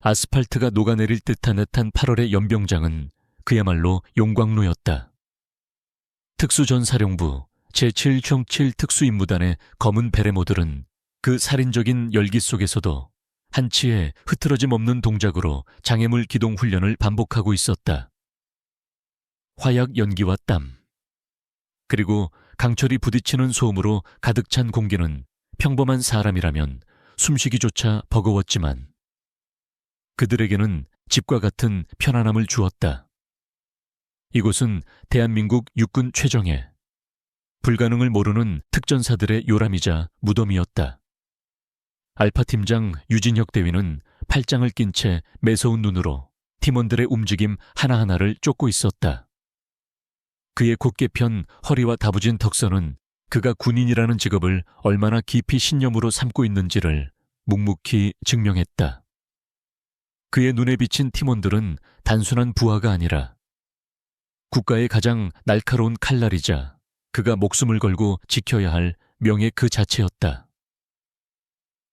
아스팔트가 녹아내릴 듯한 8월의 연병장은 그야말로 용광로였다. 특수전사령부 제7형7 특수임무단의 검은 베레모들은 그 살인적인 열기 속에서도 한치의 흐트러짐 없는 동작으로 장애물 기동 훈련을 반복하고 있었다. 화약 연기와 땀, 그리고 강철이 부딪히는 소음으로 가득 찬 공기는 평범한 사람이라면 숨쉬기조차 버거웠지만 그들에게는 집과 같은 편안함을 주었다. 이곳은 대한민국 육군 최정예, 불가능을 모르는 특전사들의 요람이자 무덤이었다. 알파팀장 유진혁 대위는 팔짱을 낀 채 매서운 눈으로 팀원들의 움직임 하나하나를 쫓고 있었다. 그의 곧게 편 허리와 다부진 턱선은 그가 군인이라는 직업을 얼마나 깊이 신념으로 삼고 있는지를 묵묵히 증명했다. 그의 눈에 비친 팀원들은 단순한 부하가 아니라 국가의 가장 날카로운 칼날이자 그가 목숨을 걸고 지켜야 할 명예 그 자체였다.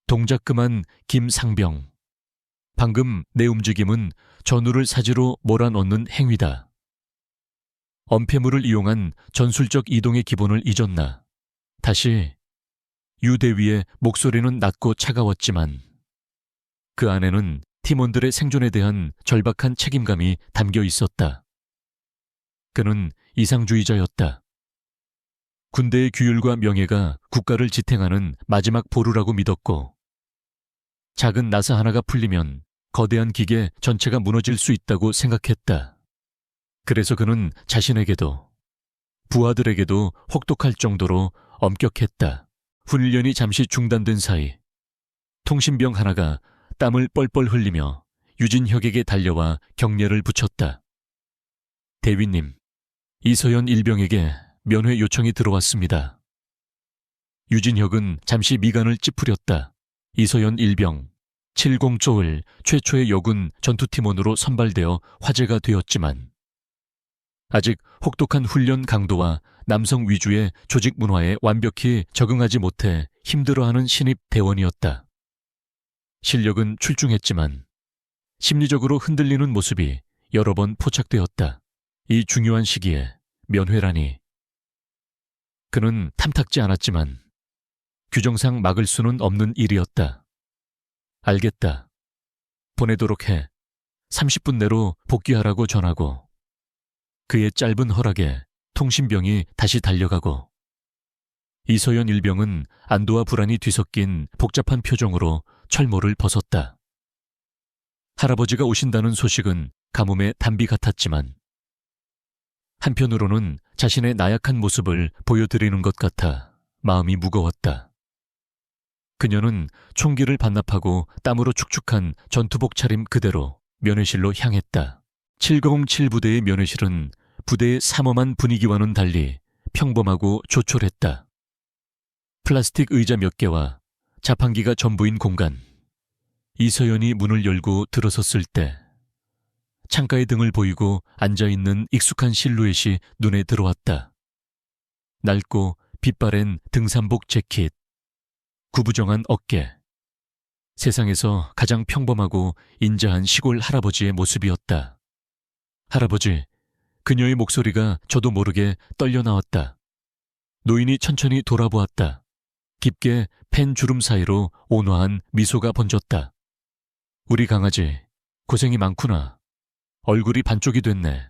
동작 그만 김상병. 방금 내 움직임은 전우를 사지로 몰아넣는 행위다. 엄폐물을 이용한 전술적 이동의 기본을 잊었나. 다시 유 대위의 목소리는 낮고 차가웠지만 그 안에는 팀원들의 생존에 대한 절박한 책임감이 담겨 있었다. 그는 이상주의자였다. 군대의 규율과 명예가 국가를 지탱하는 마지막 보루라고 믿었고 작은 나사 하나가 풀리면 거대한 기계 전체가 무너질 수 있다고 생각했다. 그래서 그는 자신에게도 부하들에게도 혹독할 정도로 엄격했다. 훈련이 잠시 중단된 사이 통신병 하나가 땀을 뻘뻘 흘리며 유진혁에게 달려와 격려를 붙였다. 대위님, 이서연 일병에게 면회 요청이 들어왔습니다. 유진혁은 잠시 미간을 찌푸렸다. 이서연 일병, 70조을 최초의 여군 전투팀원으로 선발되어 화제가 되었지만 아직 혹독한 훈련 강도와 남성 위주의 조직 문화에 완벽히 적응하지 못해 힘들어하는 신입 대원이었다. 실력은 출중했지만 심리적으로 흔들리는 모습이 여러 번 포착되었다. 이 중요한 시기에 면회라니. 그는 탐탁지 않았지만 규정상 막을 수는 없는 일이었다. 알겠다. 보내도록 해. 30분 내로 복귀하라고 전하고 그의 짧은 허락에 통신병이 다시 달려가고 이서연 일병은 안도와 불안이 뒤섞인 복잡한 표정으로 철모를 벗었다. 할아버지가 오신다는 소식은 가뭄의 단비 같았지만 한편으로는 자신의 나약한 모습을 보여드리는 것 같아 마음이 무거웠다. 그녀는 총기를 반납하고 땀으로 축축한 전투복 차림 그대로 면회실로 향했다. 707 부대의 면회실은 부대의 삼엄한 분위기와는 달리 평범하고 조촐했다. 플라스틱 의자 몇 개와 자판기가 전부인 공간. 이서연이 문을 열고 들어섰을 때 창가의 등을 보이고 앉아있는 익숙한 실루엣이 눈에 들어왔다. 낡고 빛바랜 등산복 재킷, 구부정한 어깨. 세상에서 가장 평범하고 인자한 시골 할아버지의 모습이었다. 할아버지, 그녀의 목소리가 저도 모르게 떨려 나왔다. 노인이 천천히 돌아보았다. 깊게 펜 주름 사이로 온화한 미소가 번졌다. 우리 강아지, 고생이 많구나. 얼굴이 반쪽이 됐네.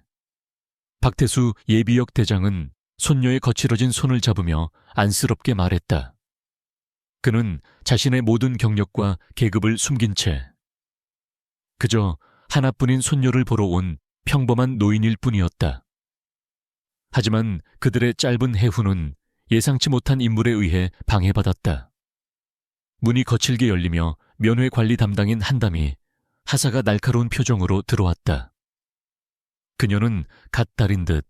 박태수 예비역 대장은 손녀의 거칠어진 손을 잡으며 안쓰럽게 말했다. 그는 자신의 모든 경력과 계급을 숨긴 채 그저 하나뿐인 손녀를 보러 온 평범한 노인일 뿐이었다. 하지만 그들의 짧은 해후는 예상치 못한 인물에 의해 방해받았다. 문이 거칠게 열리며 면회 관리 담당인 한담이 하사가 날카로운 표정으로 들어왔다. 그녀는 갓 달인 듯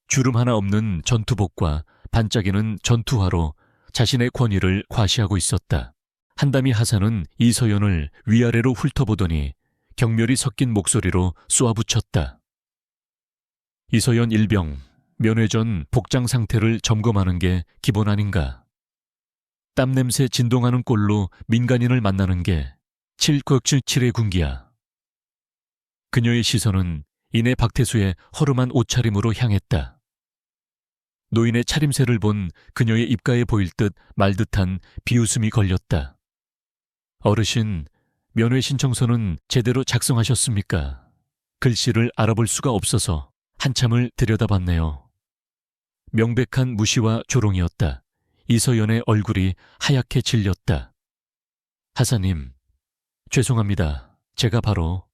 주름 하나 없는 전투복과 반짝이는 전투화로 자신의 권위를 과시하고 있었다. 한담이 하사는 이서연을 위아래로 훑어보더니 경멸이 섞인 목소리로 쏘아붙였다. 이서연 일병, 면회 전 복장 상태를 점검하는 게 기본 아닌가. 땀냄새 진동하는 꼴로 민간인을 만나는 게 797의 군기야. 그녀의 시선은 이내 박태수의 허름한 옷차림으로 향했다. 노인의 차림새를 본 그녀의 입가에 보일 듯 말 듯한 비웃음이 걸렸다. 어르신, 면회 신청서는 제대로 작성하셨습니까? 글씨를 알아볼 수가 없어서 한참을 들여다봤네요. 명백한 무시와 조롱이었다. 이서연의 얼굴이 하얗게 질렸다. 하사님, 죄송합니다. 제가 바로...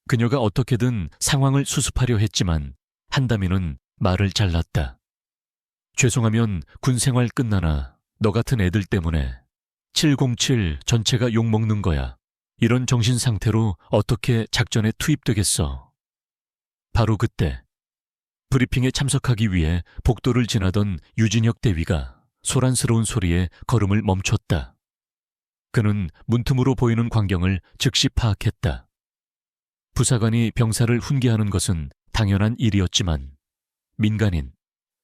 그녀가 어떻게든 상황을 수습하려 했지만 한다미는 말을 잘랐다. 죄송하면 군 생활 끝나나 너 같은 애들 때문에 707 전체가 욕먹는 거야. 이런 정신 상태로 어떻게 작전에 투입되겠어. 바로 그때 브리핑에 참석하기 위해 복도를 지나던 유진혁 대위가 소란스러운 소리에 걸음을 멈췄다. 그는 문틈으로 보이는 광경을 즉시 파악했다. 부사관이 병사를 훈계하는 것은 당연한 일이었지만 민간인,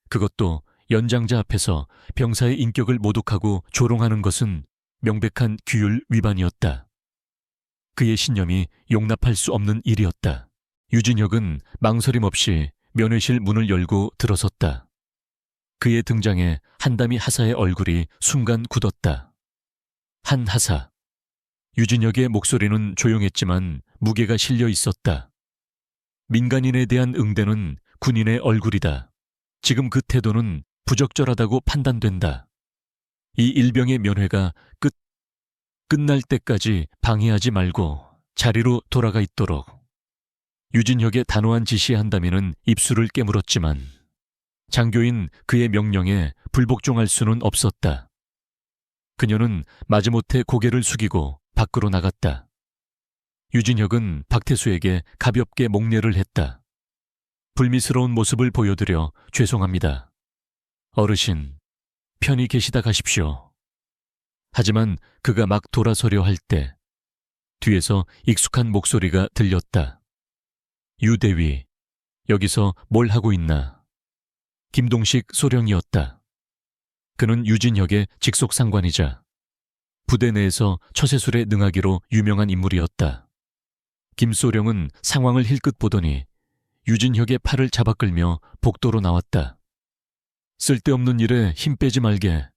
그것도 연장자 앞에서 병사의 인격을 모독하고 조롱하는 것은 명백한 규율 위반이었다. 그의 신념이 용납할 수 없는 일이었다. 유진혁은 망설임 없이 면회실 문을 열고 들어섰다. 그의 등장에 한담이 하사의 얼굴이 순간 굳었다. 한 하사. 유진혁의 목소리는 조용했지만 무게가 실려 있었다. 민간인에 대한 응대는 군인의 얼굴이다. 지금 그 태도는 부적절하다고 판단된다. 이 일병의 면회가 끝날 때까지 방해하지 말고 자리로 돌아가 있도록. 유진혁의 단호한 지시에 한다미는 입술을 깨물었지만 장교인 그의 명령에 불복종할 수는 없었다. 그녀는 마지못해 고개를 숙이고 밖으로 나갔다. 유진혁은 박태수에게 가볍게 목례를 했다. 불미스러운 모습을 보여드려 죄송합니다. 어르신, 편히 계시다 가십시오. 하지만 그가 막 돌아서려 할 때 뒤에서 익숙한 목소리가 들렸다. 유대위, 여기서 뭘 하고 있나? 김동식 소령이었다. 그는 유진혁의 직속 상관이자 부대 내에서 처세술에 능하기로 유명한 인물이었다. 김소령은 상황을 힐끗 보더니 유진혁의 팔을 잡아 끌며 복도로 나왔다. 쓸데없는 일에 힘 빼지 말게.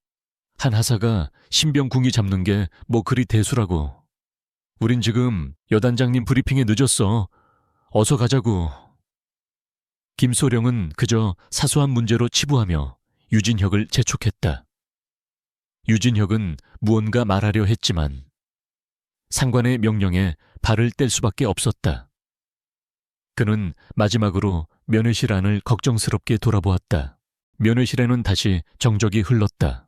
한 하사가 신병궁이 잡는 게 뭐 그리 대수라고. 우린 지금 여단장님 브리핑에 늦었어. 어서 가자고. 김소령은 그저 사소한 문제로 치부하며 유진혁을 재촉했다. 유진혁은 무언가 말하려 했지만 상관의 명령에 발을 뗄 수밖에 없었다. 그는 마지막으로 면회실 안을 걱정스럽게 돌아보았다. 면회실에는 다시 정적이 흘렀다.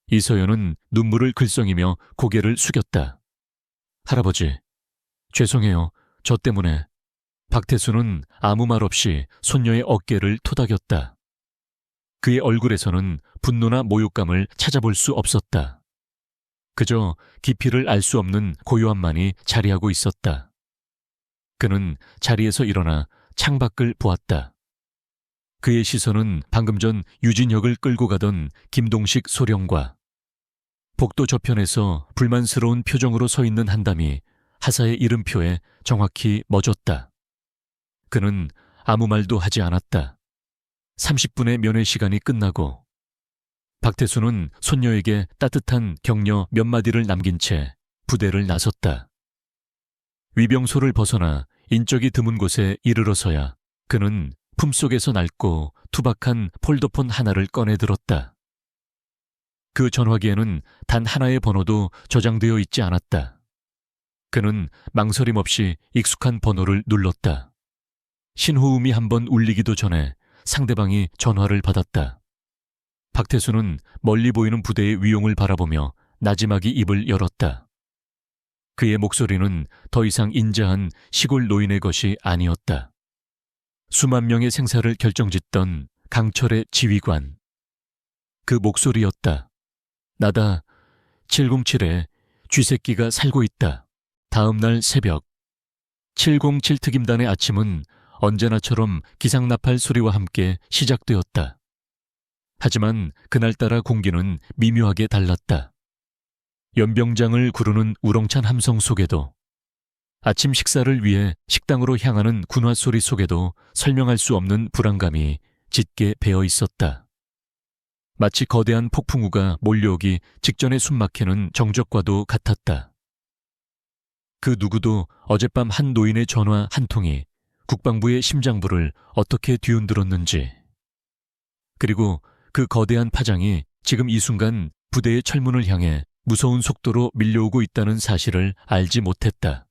이서연은 눈물을 글썽이며 고개를 숙였다. 할아버지, 죄송해요. 저 때문에. 박태수는 아무 말 없이 손녀의 어깨를 토닥였다. 그의 얼굴에서는 분노나 모욕감을 찾아볼 수 없었다. 그저 깊이를 알 수 없는 고요함만이 자리하고 있었다. 그는 자리에서 일어나 창밖을 보았다. 그의 시선은 방금 전 유진혁을 끌고 가던 김동식 소령과 복도 저편에서 불만스러운 표정으로 서 있는 한담이 하사의 이름표에 정확히 멎었다. 그는 아무 말도 하지 않았다. 30분의 면회 시간이 끝나고 박태수는 손녀에게 따뜻한 격려 몇 마디를 남긴 채 부대를 나섰다. 위병소를 벗어나 인적이 드문 곳에 이르러서야 그는 품속에서 낡고 투박한 폴더폰 하나를 꺼내 들었다. 그 전화기에는 단 하나의 번호도 저장되어 있지 않았다. 그는 망설임 없이 익숙한 번호를 눌렀다. 신호음이 한번 울리기도 전에 상대방이 전화를 받았다. 박태수는 멀리 보이는 부대의 위용을 바라보며 나지막이 입을 열었다. 그의 목소리는 더 이상 인자한 시골 노인의 것이 아니었다. 수만 명의 생사를 결정짓던 강철의 지휘관. 그 목소리였다. 나다. 707에 쥐새끼가 살고 있다. 다음 날 새벽 707 특임단의 아침은 언제나처럼 기상나팔 소리와 함께 시작되었다. 하지만 그날따라 공기는 미묘하게 달랐다. 연병장을 구르는 우렁찬 함성 속에도 아침 식사를 위해 식당으로 향하는 군화 소리 속에도 설명할 수 없는 불안감이 짙게 배어 있었다. 마치 거대한 폭풍우가 몰려오기 직전에 숨막히는 정적과도 같았다. 그 누구도 어젯밤 한 노인의 전화 한 통이 국방부의 심장부를 어떻게 뒤흔들었는지, 그리고 그 거대한 파장이 지금 이 순간 부대의 철문을 향해 무서운 속도로 밀려오고 있다는 사실을 알지 못했다.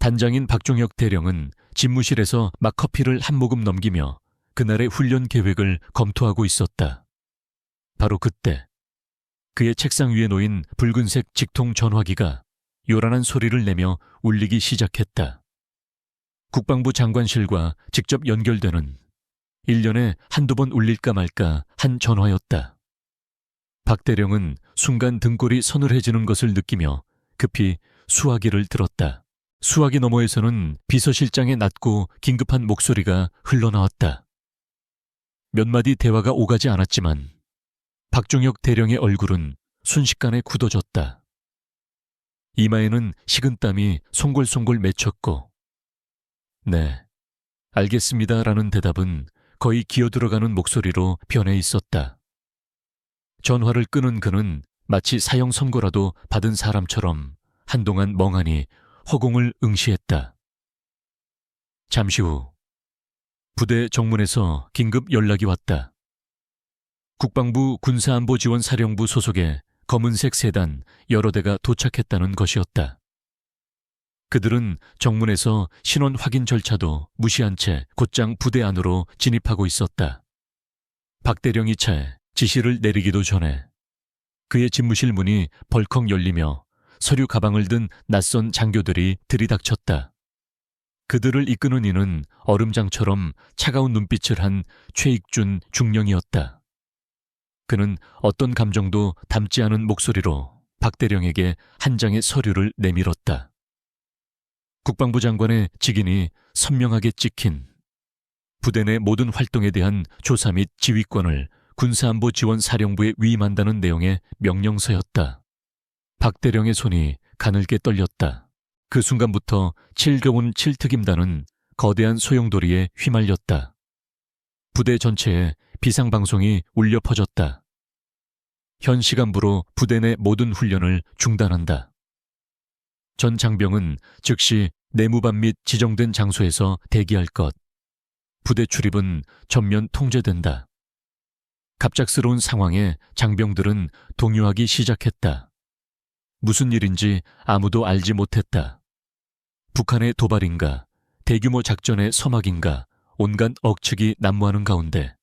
단장인 박종혁 대령은 집무실에서 막 커피를 한 모금 넘기며 그날의 훈련 계획을 검토하고 있었다. 바로 그때 그의 책상 위에 놓인 붉은색 직통 전화기가 요란한 소리를 내며 울리기 시작했다. 국방부 장관실과 직접 연결되는 1년에 한두 번 울릴까 말까 한 전화였다. 박 대령은 순간 등골이 서늘해지는 것을 느끼며 급히 수화기를 들었다. 수화기 너머에서는 비서실장의 낮고 긴급한 목소리가 흘러나왔다. 몇 마디 대화가 오가지 않았지만 박종혁 대령의 얼굴은 순식간에 굳어졌다. 이마에는 식은땀이 송골송골 맺혔고, 네, 알겠습니다라는 대답은 거의 기어들어가는 목소리로 변해 있었다. 전화를 끄는 그는 마치 사형 선고라도 받은 사람처럼 한동안 멍하니 허공을 응시했다. 잠시 후 부대 정문에서 긴급 연락이 왔다. 국방부 군사안보지원사령부 소속의 검은색 세단 여러 대가 도착했다는 것이었다. 그들은 정문에서 신원 확인 절차도 무시한 채 곧장 부대 안으로 진입하고 있었다. 박 대령이 차에 지시를 내리기도 전에 그의 집무실 문이 벌컥 열리며 서류 가방을 든 낯선 장교들이 들이닥쳤다. 그들을 이끄는 이는 얼음장처럼 차가운 눈빛을 한 최익준 중령이었다. 그는 어떤 감정도 담지 않은 목소리로 박 대령에게 한 장의 서류를 내밀었다. 국방부 장관의 직인이 선명하게 찍힌 부대 내 모든 활동에 대한 조사 및 지휘권을 군사안보지원사령부에 위임한다는 내용의 명령서였다. 박 대령의 손이 가늘게 떨렸다. 그 순간부터 7교훈 7특임단은 거대한 소용돌이에 휘말렸다. 부대 전체에 비상방송이 울려 퍼졌다. 현 시간부로 부대 내 모든 훈련을 중단한다. 전 장병은 즉시 내무반 및 지정된 장소에서 대기할 것. 부대 출입은 전면 통제된다. 갑작스러운 상황에 장병들은 동요하기 시작했다. 무슨 일인지 아무도 알지 못했다. 북한의 도발인가, 대규모 작전의 서막인가, 온갖 억측이 난무하는 가운데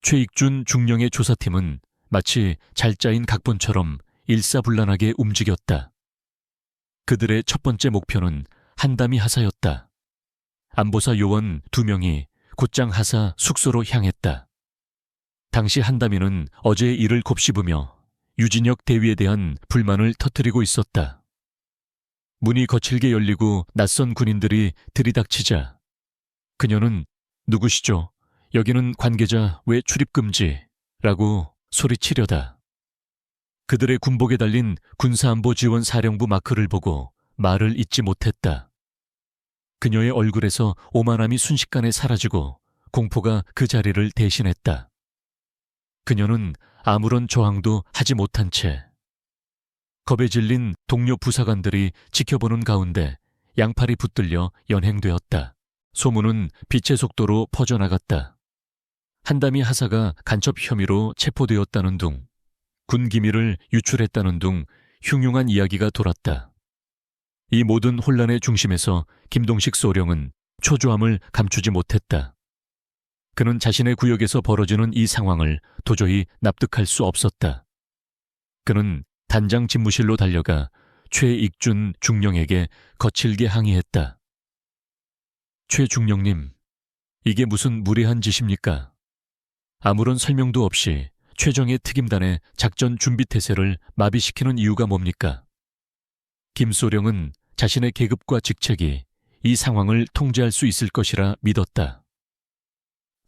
최익준 중령의 조사팀은 마치 잘 짜인 각본처럼 일사불란하게 움직였다. 그들의 첫 번째 목표는 한담이 하사였다. 안보사 요원 2명이 곧장 하사 숙소로 향했다. 당시 한담이는 어제의 일을 곱씹으며 유진혁 대위에 대한 불만을 터뜨리고 있었다. 문이 거칠게 열리고 낯선 군인들이 들이닥치자 그녀는 누구시죠? 여기는 관계자 왜 출입금지? 라고 소리치려다. 그들의 군복에 달린 군사안보지원사령부 마크를 보고 말을 잇지 못했다. 그녀의 얼굴에서 오만함이 순식간에 사라지고 공포가 그 자리를 대신했다. 그녀는 아무런 저항도 하지 못한 채 겁에 질린 동료 부사관들이 지켜보는 가운데 양팔이 붙들려 연행되었다. 소문은 빛의 속도로 퍼져나갔다. 한담이 하사가 간첩 혐의로 체포되었다는 둥, 군 기밀을 유출했다는 둥 흉흉한 이야기가 돌았다. 이 모든 혼란의 중심에서 김동식 소령은 초조함을 감추지 못했다. 그는 자신의 구역에서 벌어지는 이 상황을 도저히 납득할 수 없었다. 그는 단장 집무실로 달려가 최익준 중령에게 거칠게 항의했다. 최 중령님, 이게 무슨 무례한 짓입니까? 아무런 설명도 없이 최정예 특임단의 작전 준비 태세를 마비시키는 이유가 뭡니까? 김소령은 자신의 계급과 직책이 이 상황을 통제할 수 있을 것이라 믿었다.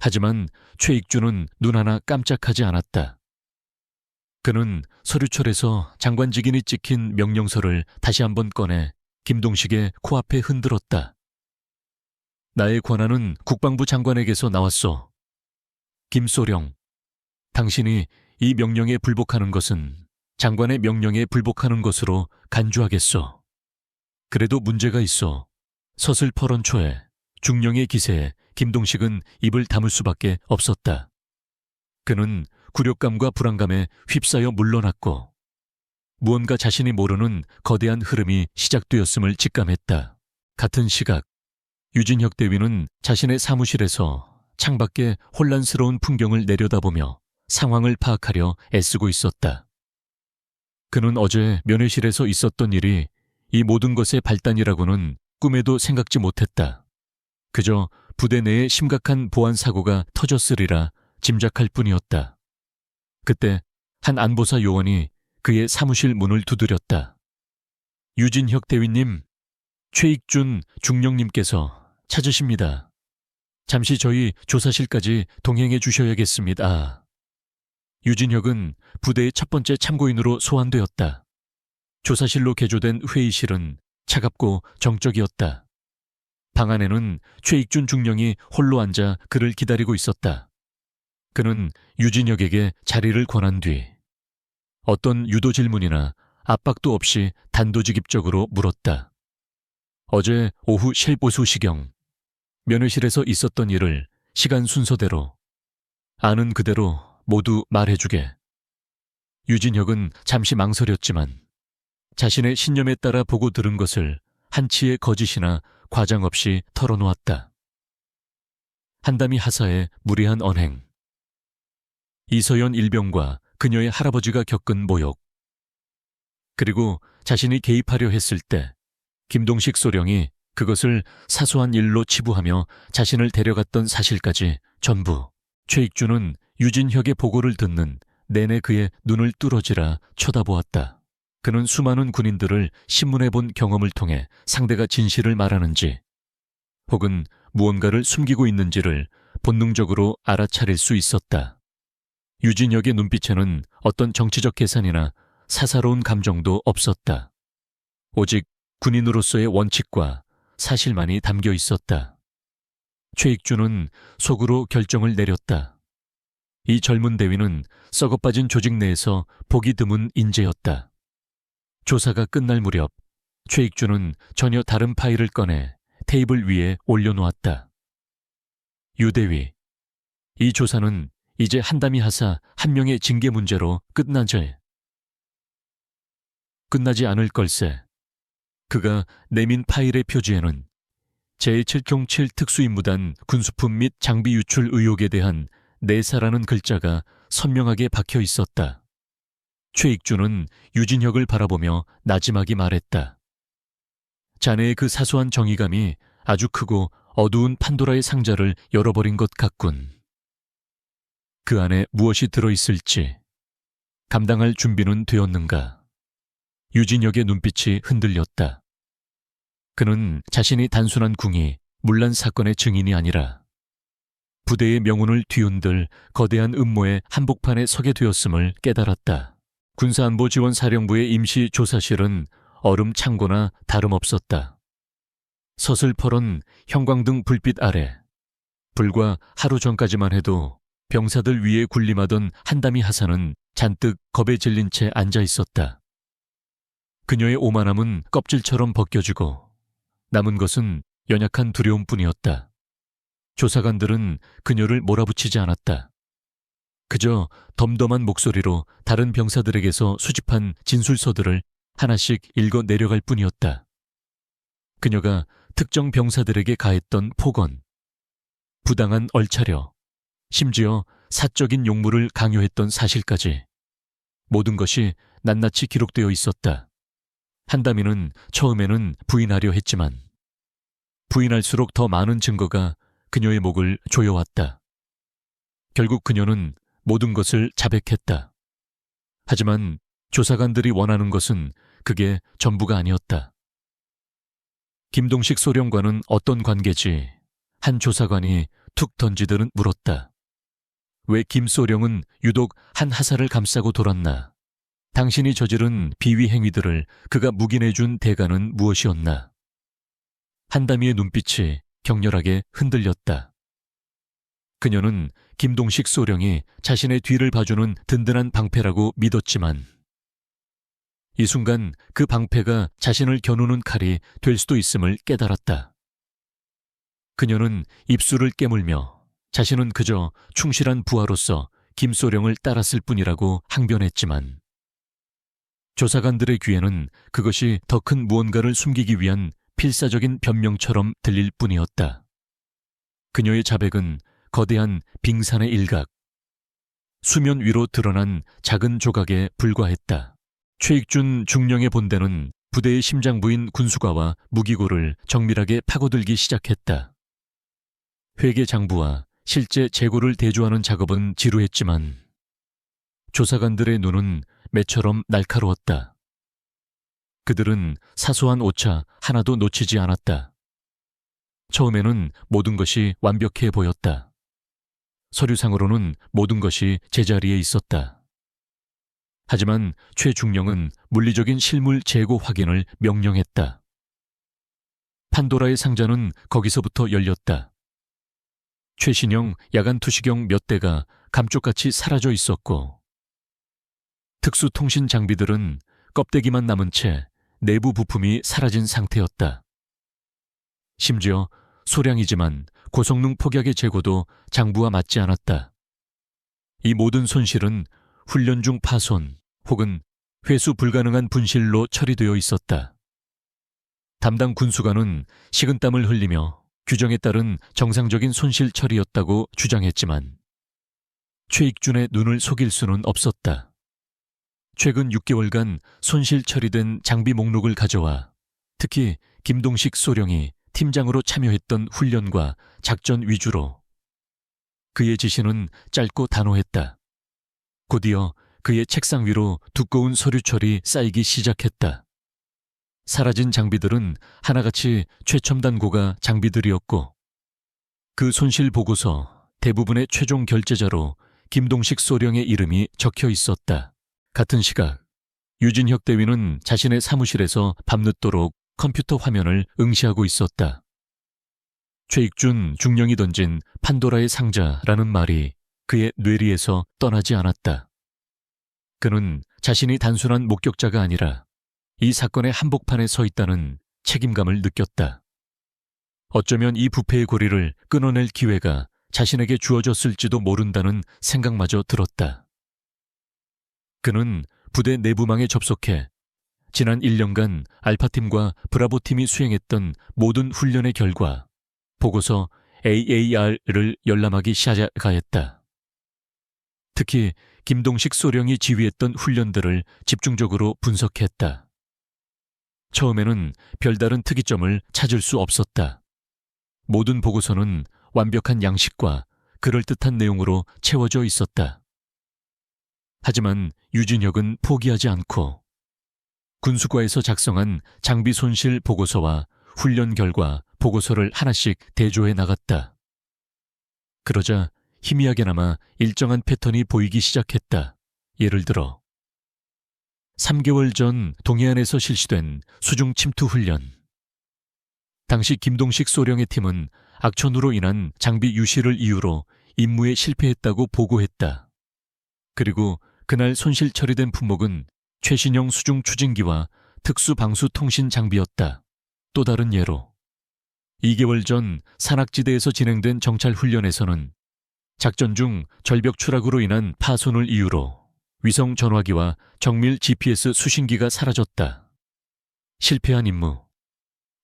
하지만 최익준은 눈 하나 깜짝하지 않았다. 그는 서류철에서 장관 직인이 찍힌 명령서를 다시 한번 꺼내 김동식의 코앞에 흔들었다. 나의 권한은 국방부 장관에게서 나왔소. 김소령, 당신이 이 명령에 불복하는 것은 장관의 명령에 불복하는 것으로 간주하겠소. 그래도 문제가 있어. 서슬퍼런 초에 중령의 기세에 김동식은 입을 다물 수밖에 없었다. 그는 굴욕감과 불안감에 휩싸여 물러났고 무언가 자신이 모르는 거대한 흐름이 시작되었음을 직감했다. 같은 시각 유진혁 대위는 자신의 사무실에서 창밖에 혼란스러운 풍경을 내려다보며 상황을 파악하려 애쓰고 있었다. 그는 어제 면회실에서 있었던 일이 이 모든 것의 발단이라고는 꿈에도 생각지 못했다. 그저 부대 내에 심각한 보안 사고가 터졌으리라 짐작할 뿐이었다. 그때 한 안보사 요원이 그의 사무실 문을 두드렸다. 유진혁 대위님, 최익준 중령님께서 찾으십니다. 잠시 저희 조사실까지 동행해 주셔야겠습니다. 유진혁은 부대의 첫 번째 참고인으로 소환되었다. 조사실로 개조된 회의실은 차갑고 정적이었다. 방 안에는 최익준 중령이 홀로 앉아 그를 기다리고 있었다. 그는 유진혁에게 자리를 권한 뒤 어떤 유도 질문이나 압박도 없이 단도직입적으로 물었다. 어제 오후 실보수시경 면회실에서 있었던 일을 시간 순서대로 아는 그대로 모두 말해주게. 유진혁은 잠시 망설였지만 자신의 신념에 따라 보고 들은 것을 한치의 거짓이나 과장 없이 털어놓았다. 한담이 하사의 무리한 언행, 이서연 일병과 그녀의 할아버지가 겪은 모욕, 그리고 자신이 개입하려 했을 때 김동식 소령이 그것을 사소한 일로 치부하며 자신을 데려갔던 사실까지 전부 최익준은 유진혁의 보고를 듣는 내내 그의 눈을 뚫어지라 쳐다보았다. 그는 수많은 군인들을 신문해 본 경험을 통해 상대가 진실을 말하는지 혹은 무언가를 숨기고 있는지를 본능적으로 알아차릴 수 있었다. 유진혁의 눈빛에는 어떤 정치적 계산이나 사사로운 감정도 없었다. 오직 군인으로서의 원칙과 사실만이 담겨 있었다. 최익준은 속으로 결정을 내렸다. 이 젊은 대위는 썩어빠진 조직 내에서 보기 드문 인재였다. 조사가 끝날 무렵 최익준은 전혀 다른 파일을 꺼내 테이블 위에 올려놓았다. 유대위, 이 조사는 이제 한담이 하사 한 명의 징계 문제로 끝나지 않을 걸세. 그가 내민 파일의 표지에는 제707 특수임무단 군수품 및 장비 유출 의혹에 대한 내사라는 글자가 선명하게 박혀 있었다. 최익준은 유진혁을 바라보며 나지막이 말했다. 자네의 그 사소한 정의감이 아주 크고 어두운 판도라의 상자를 열어버린 것 같군. 그 안에 무엇이 들어있을지 감당할 준비는 되었는가? 유진혁의 눈빛이 흔들렸다. 그는 자신이 단순한 궁이 문란 사건의 증인이 아니라 부대의 명운을 뒤흔들 거대한 음모의 한복판에 서게 되었음을 깨달았다. 군사안보지원사령부의 임시조사실은 얼음 창고나 다름없었다. 서슬퍼런 형광등 불빛 아래 불과 하루 전까지만 해도 병사들 위에 군림하던 한담이 하사는 잔뜩 겁에 질린 채 앉아 있었다. 그녀의 오만함은 껍질처럼 벗겨지고 남은 것은 연약한 두려움뿐이었다. 조사관들은 그녀를 몰아붙이지 않았다. 그저 덤덤한 목소리로 다른 병사들에게서 수집한 진술서들을 하나씩 읽어 내려갈 뿐이었다. 그녀가 특정 병사들에게 가했던 폭언, 부당한 얼차려, 심지어 사적인 용무를 강요했던 사실까지 모든 것이 낱낱이 기록되어 있었다. 한담이는 처음에는 부인하려 했지만 부인할수록 더 많은 증거가 그녀의 목을 조여왔다. 결국 그녀는 모든 것을 자백했다. 하지만 조사관들이 원하는 것은 그게 전부가 아니었다. 김동식 소령과는 어떤 관계지? 한 조사관이 툭 던지듯 물었다. 왜 김소령은 유독 한 하사를 감싸고 돌았나? 당신이 저지른 비위 행위들을 그가 묵인해준 대가는 무엇이었나? 한담이의 눈빛이 격렬하게 흔들렸다. 그녀는 김동식 소령이 자신의 뒤를 봐주는 든든한 방패라고 믿었지만 이 순간 그 방패가 자신을 겨누는 칼이 될 수도 있음을 깨달았다. 그녀는 입술을 깨물며 자신은 그저 충실한 부하로서 김소령을 따랐을 뿐이라고 항변했지만 조사관들의 귀에는 그것이 더 큰 무언가를 숨기기 위한 필사적인 변명처럼 들릴 뿐이었다. 그녀의 자백은 거대한 빙산의 일각, 수면 위로 드러난 작은 조각에 불과했다. 최익준 중령의 본대는 부대의 심장부인 군수과와 무기고를 정밀하게 파고들기 시작했다. 회계 장부와 실제 재고를 대조하는 작업은 지루했지만 조사관들의 눈은 매처럼 날카로웠다. 그들은 사소한 오차 하나도 놓치지 않았다. 처음에는 모든 것이 완벽해 보였다. 서류상으로는 모든 것이 제자리에 있었다. 하지만 최중령은 물리적인 실물 재고 확인을 명령했다. 판도라의 상자는 거기서부터 열렸다. 최신형 야간 투시경 몇 대가 감쪽같이 사라져 있었고 특수 통신 장비들은 껍데기만 남은 채 내부 부품이 사라진 상태였다. 심지어 소량이지만 고성능 폭약의 재고도 장부와 맞지 않았다. 이 모든 손실은 훈련 중 파손 혹은 회수 불가능한 분실로 처리되어 있었다. 담당 군수관은 식은땀을 흘리며 규정에 따른 정상적인 손실 처리였다고 주장했지만 최익준의 눈을 속일 수는 없었다. 최근 6개월간 손실 처리된 장비 목록을 가져와 특히 김동식 소령이 팀장으로 참여했던 훈련과 작전 위주로 그의 지시는 짧고 단호했다. 곧이어 그의 책상 위로 두꺼운 서류철이 쌓이기 시작했다. 사라진 장비들은 하나같이 최첨단 고가 장비들이었고 그 손실 보고서 대부분의 최종 결제자로 김동식 소령의 이름이 적혀 있었다. 같은 시각 유진혁 대위는 자신의 사무실에서 밤늦도록 컴퓨터 화면을 응시하고 있었다. 최익준 중령이 던진 판도라의 상자라는 말이 그의 뇌리에서 떠나지 않았다. 그는 자신이 단순한 목격자가 아니라 이 사건의 한복판에 서 있다는 책임감을 느꼈다. 어쩌면 이 부패의 고리를 끊어낼 기회가 자신에게 주어졌을지도 모른다는 생각마저 들었다. 그는 부대 내부망에 접속해 지난 1년간 알파팀과 브라보팀이 수행했던 모든 훈련의 결과 보고서 AAR을 열람하기 시작하였다. 특히 김동식 소령이 지휘했던 훈련들을 집중적으로 분석했다. 처음에는 별다른 특이점을 찾을 수 없었다. 모든 보고서는 완벽한 양식과 그럴듯한 내용으로 채워져 있었다. 하지만 유진혁은 포기하지 않고 군수과에서 작성한 장비 손실 보고서와 훈련 결과 보고서를 하나씩 대조해 나갔다. 그러자 희미하게나마 일정한 패턴이 보이기 시작했다. 예를 들어 3개월 전 동해안에서 실시된 수중 침투 훈련. 당시 김동식 소령의 팀은 악천후로 인한 장비 유실을 이유로 임무에 실패했다고 보고했다. 그리고 그날 손실 처리된 품목은 최신형 수중 추진기와 특수 방수 통신 장비였다. 또 다른 예로 2개월 전 산악지대에서 진행된 정찰 훈련에서는 작전 중 절벽 추락으로 인한 파손을 이유로 위성 전화기와 정밀 GPS 수신기가 사라졌다. 실패한 임무.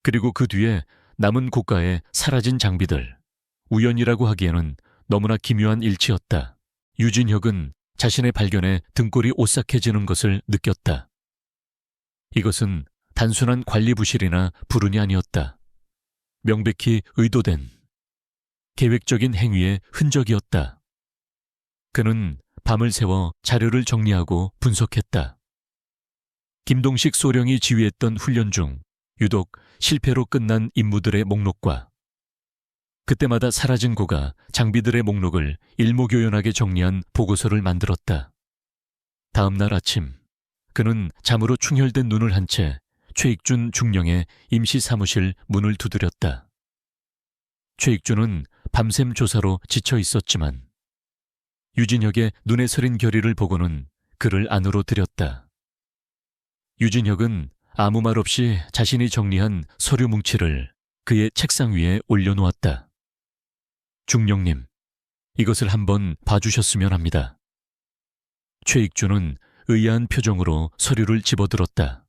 그리고 그 뒤에 남은 고가의 사라진 장비들. 우연이라고 하기에는 너무나 기묘한 일치였다. 유진혁은 자신의 발견에 등골이 오싹해지는 것을 느꼈다. 이것은 단순한 관리 부실이나 불운이 아니었다. 명백히 의도된, 계획적인 행위의 흔적이었다. 그는 밤을 새워 자료를 정리하고 분석했다. 김동식 소령이 지휘했던 훈련 중 유독 실패로 끝난 임무들의 목록과 그때마다 사라진 고가 장비들의 목록을 일목요연하게 정리한 보고서를 만들었다. 다음 날 아침 그는 잠으로 충혈된 눈을 한 채 최익준 중령의 임시 사무실 문을 두드렸다. 최익준은 밤샘 조사로 지쳐 있었지만 유진혁의 눈에 서린 결의를 보고는 그를 안으로 들였다. 유진혁은 아무 말 없이 자신이 정리한 서류 뭉치를 그의 책상 위에 올려놓았다. 중령님, 이것을 한번 봐주셨으면 합니다. 최익준은 의아한 표정으로 서류를 집어들었다.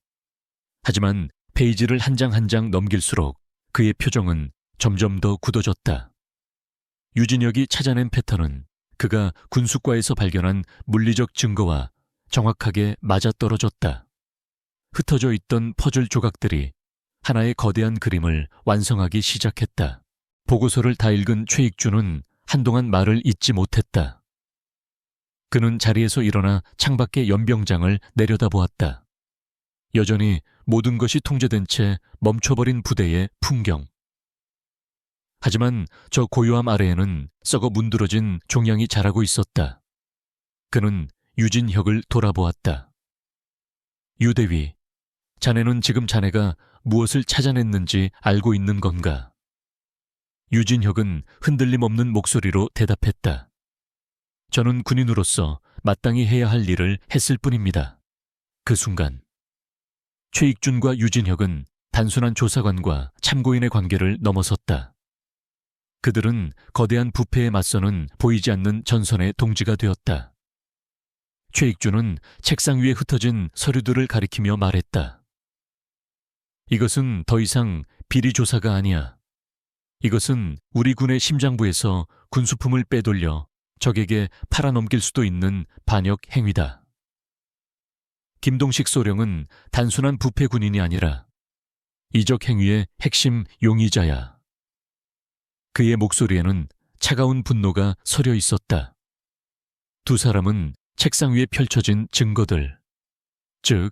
하지만 페이지를 한 장 한 장 넘길수록 그의 표정은 점점 더 굳어졌다. 유진혁이 찾아낸 패턴은 그가 군수과에서 발견한 물리적 증거와 정확하게 맞아떨어졌다. 흩어져 있던 퍼즐 조각들이 하나의 거대한 그림을 완성하기 시작했다. 보고서를 다 읽은 최익준은 한동안 말을 잇지 못했다. 그는 자리에서 일어나 창밖의 연병장을 내려다보았다. 여전히 모든 것이 통제된 채 멈춰버린 부대의 풍경. 하지만 저 고요함 아래에는 썩어 문드러진 종양이 자라고 있었다. 그는 유진혁을 돌아보았다. 유대위, 자네는 지금 자네가 무엇을 찾아냈는지 알고 있는 건가? 유진혁은 흔들림 없는 목소리로 대답했다. 저는 군인으로서 마땅히 해야 할 일을 했을 뿐입니다. 그 순간 최익준과 유진혁은 단순한 조사관과 참고인의 관계를 넘어섰다. 그들은 거대한 부패에 맞서는 보이지 않는 전선의 동지가 되었다. 최익준은 책상 위에 흩어진 서류들을 가리키며 말했다. 이것은 더 이상 비리 조사가 아니야. 이것은 우리 군의 심장부에서 군수품을 빼돌려 적에게 팔아넘길 수도 있는 반역 행위다. 김동식 소령은 단순한 부패 군인이 아니라 이적 행위의 핵심 용의자야. 그의 목소리에는 차가운 분노가 서려 있었다. 두 사람은 책상 위에 펼쳐진 증거들, 즉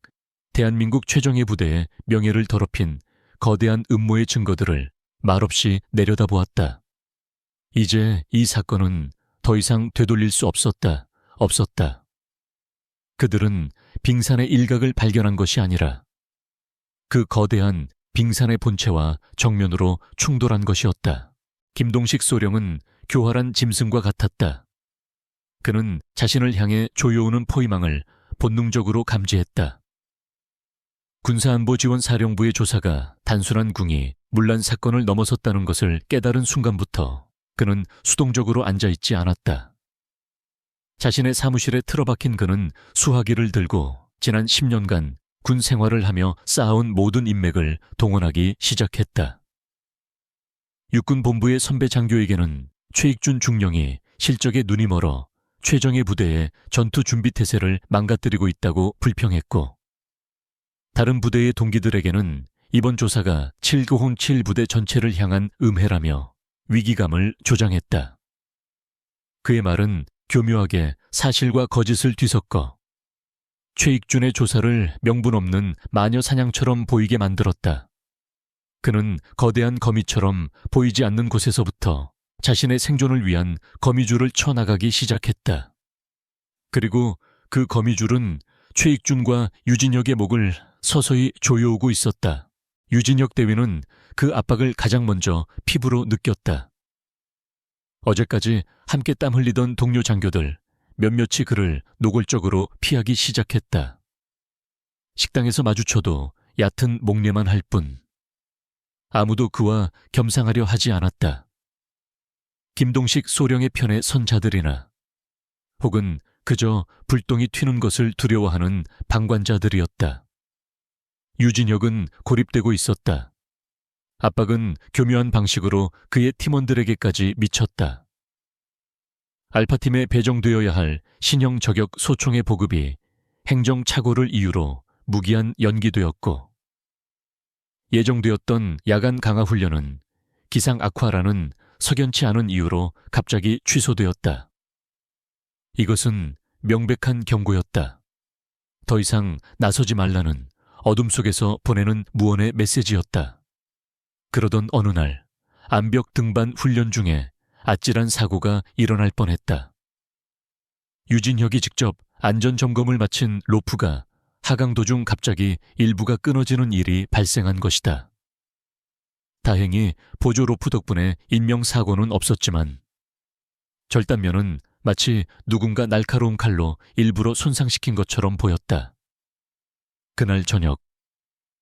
대한민국 최정예 부대의 명예를 더럽힌 거대한 음모의 증거들을 말없이 내려다보았다. 이제 이 사건은 더 이상 되돌릴 수 없었다. 그들은 빙산의 일각을 발견한 것이 아니라 그 거대한 빙산의 본체와 정면으로 충돌한 것이었다. 김동식 소령은 교활한 짐승과 같았다. 그는 자신을 향해 조여오는 포위망을 본능적으로 감지했다. 군사안보지원사령부의 조사가 단순한 궁이 문란 사건을 넘어섰다는 것을 깨달은 순간부터 그는 수동적으로 앉아있지 않았다. 자신의 사무실에 틀어박힌 그는 수화기를 들고 지난 10년간 군 생활을 하며 쌓아온 모든 인맥을 동원하기 시작했다. 육군본부의 선배 장교에게는 최익준 중령이 실적에 눈이 멀어 최정예 부대의 전투 준비 태세를 망가뜨리고 있다고 불평했고, 다른 부대의 동기들에게는 이번 조사가 790 부대 전체를 향한 음해라며 위기감을 조장했다. 그의 말은 교묘하게 사실과 거짓을 뒤섞어 최익준의 조사를 명분 없는 마녀 사냥처럼 보이게 만들었다. 그는 거대한 거미처럼 보이지 않는 곳에서부터 자신의 생존을 위한 거미줄을 쳐나가기 시작했다. 그리고 그 거미줄은 최익준과 유진혁의 목을 서서히 조여오고 있었다. 유진혁 대위는 그 압박을 가장 먼저 피부로 느꼈다. 어제까지 함께 땀 흘리던 동료 장교들 몇몇이 그를 노골적으로 피하기 시작했다. 식당에서 마주쳐도 얕은 목례만 할 뿐 아무도 그와 겸상하려 하지 않았다. 김동식 소령의 편에 선 자들이나 혹은 그저 불똥이 튀는 것을 두려워하는 방관자들이었다. 유진혁은 고립되고 있었다. 압박은 교묘한 방식으로 그의 팀원들에게까지 미쳤다. 알파팀에 배정되어야 할 신형 저격 소총의 보급이 행정착오를 이유로 무기한 연기되었고, 예정되었던 야간 강화 훈련은 기상 악화라는 석연치 않은 이유로 갑자기 취소되었다. 이것은 명백한 경고였다. 더 이상 나서지 말라는 어둠 속에서 보내는 무언의 메시지였다. 그러던 어느 날 암벽 등반 훈련 중에 아찔한 사고가 일어날 뻔했다. 유진혁이 직접 안전점검을 마친 로프가 하강 도중 갑자기 일부가 끊어지는 일이 발생한 것이다. 다행히 보조 로프 덕분에 인명사고는 없었지만 절단면은 마치 누군가 날카로운 칼로 일부러 손상시킨 것처럼 보였다. 그날 저녁,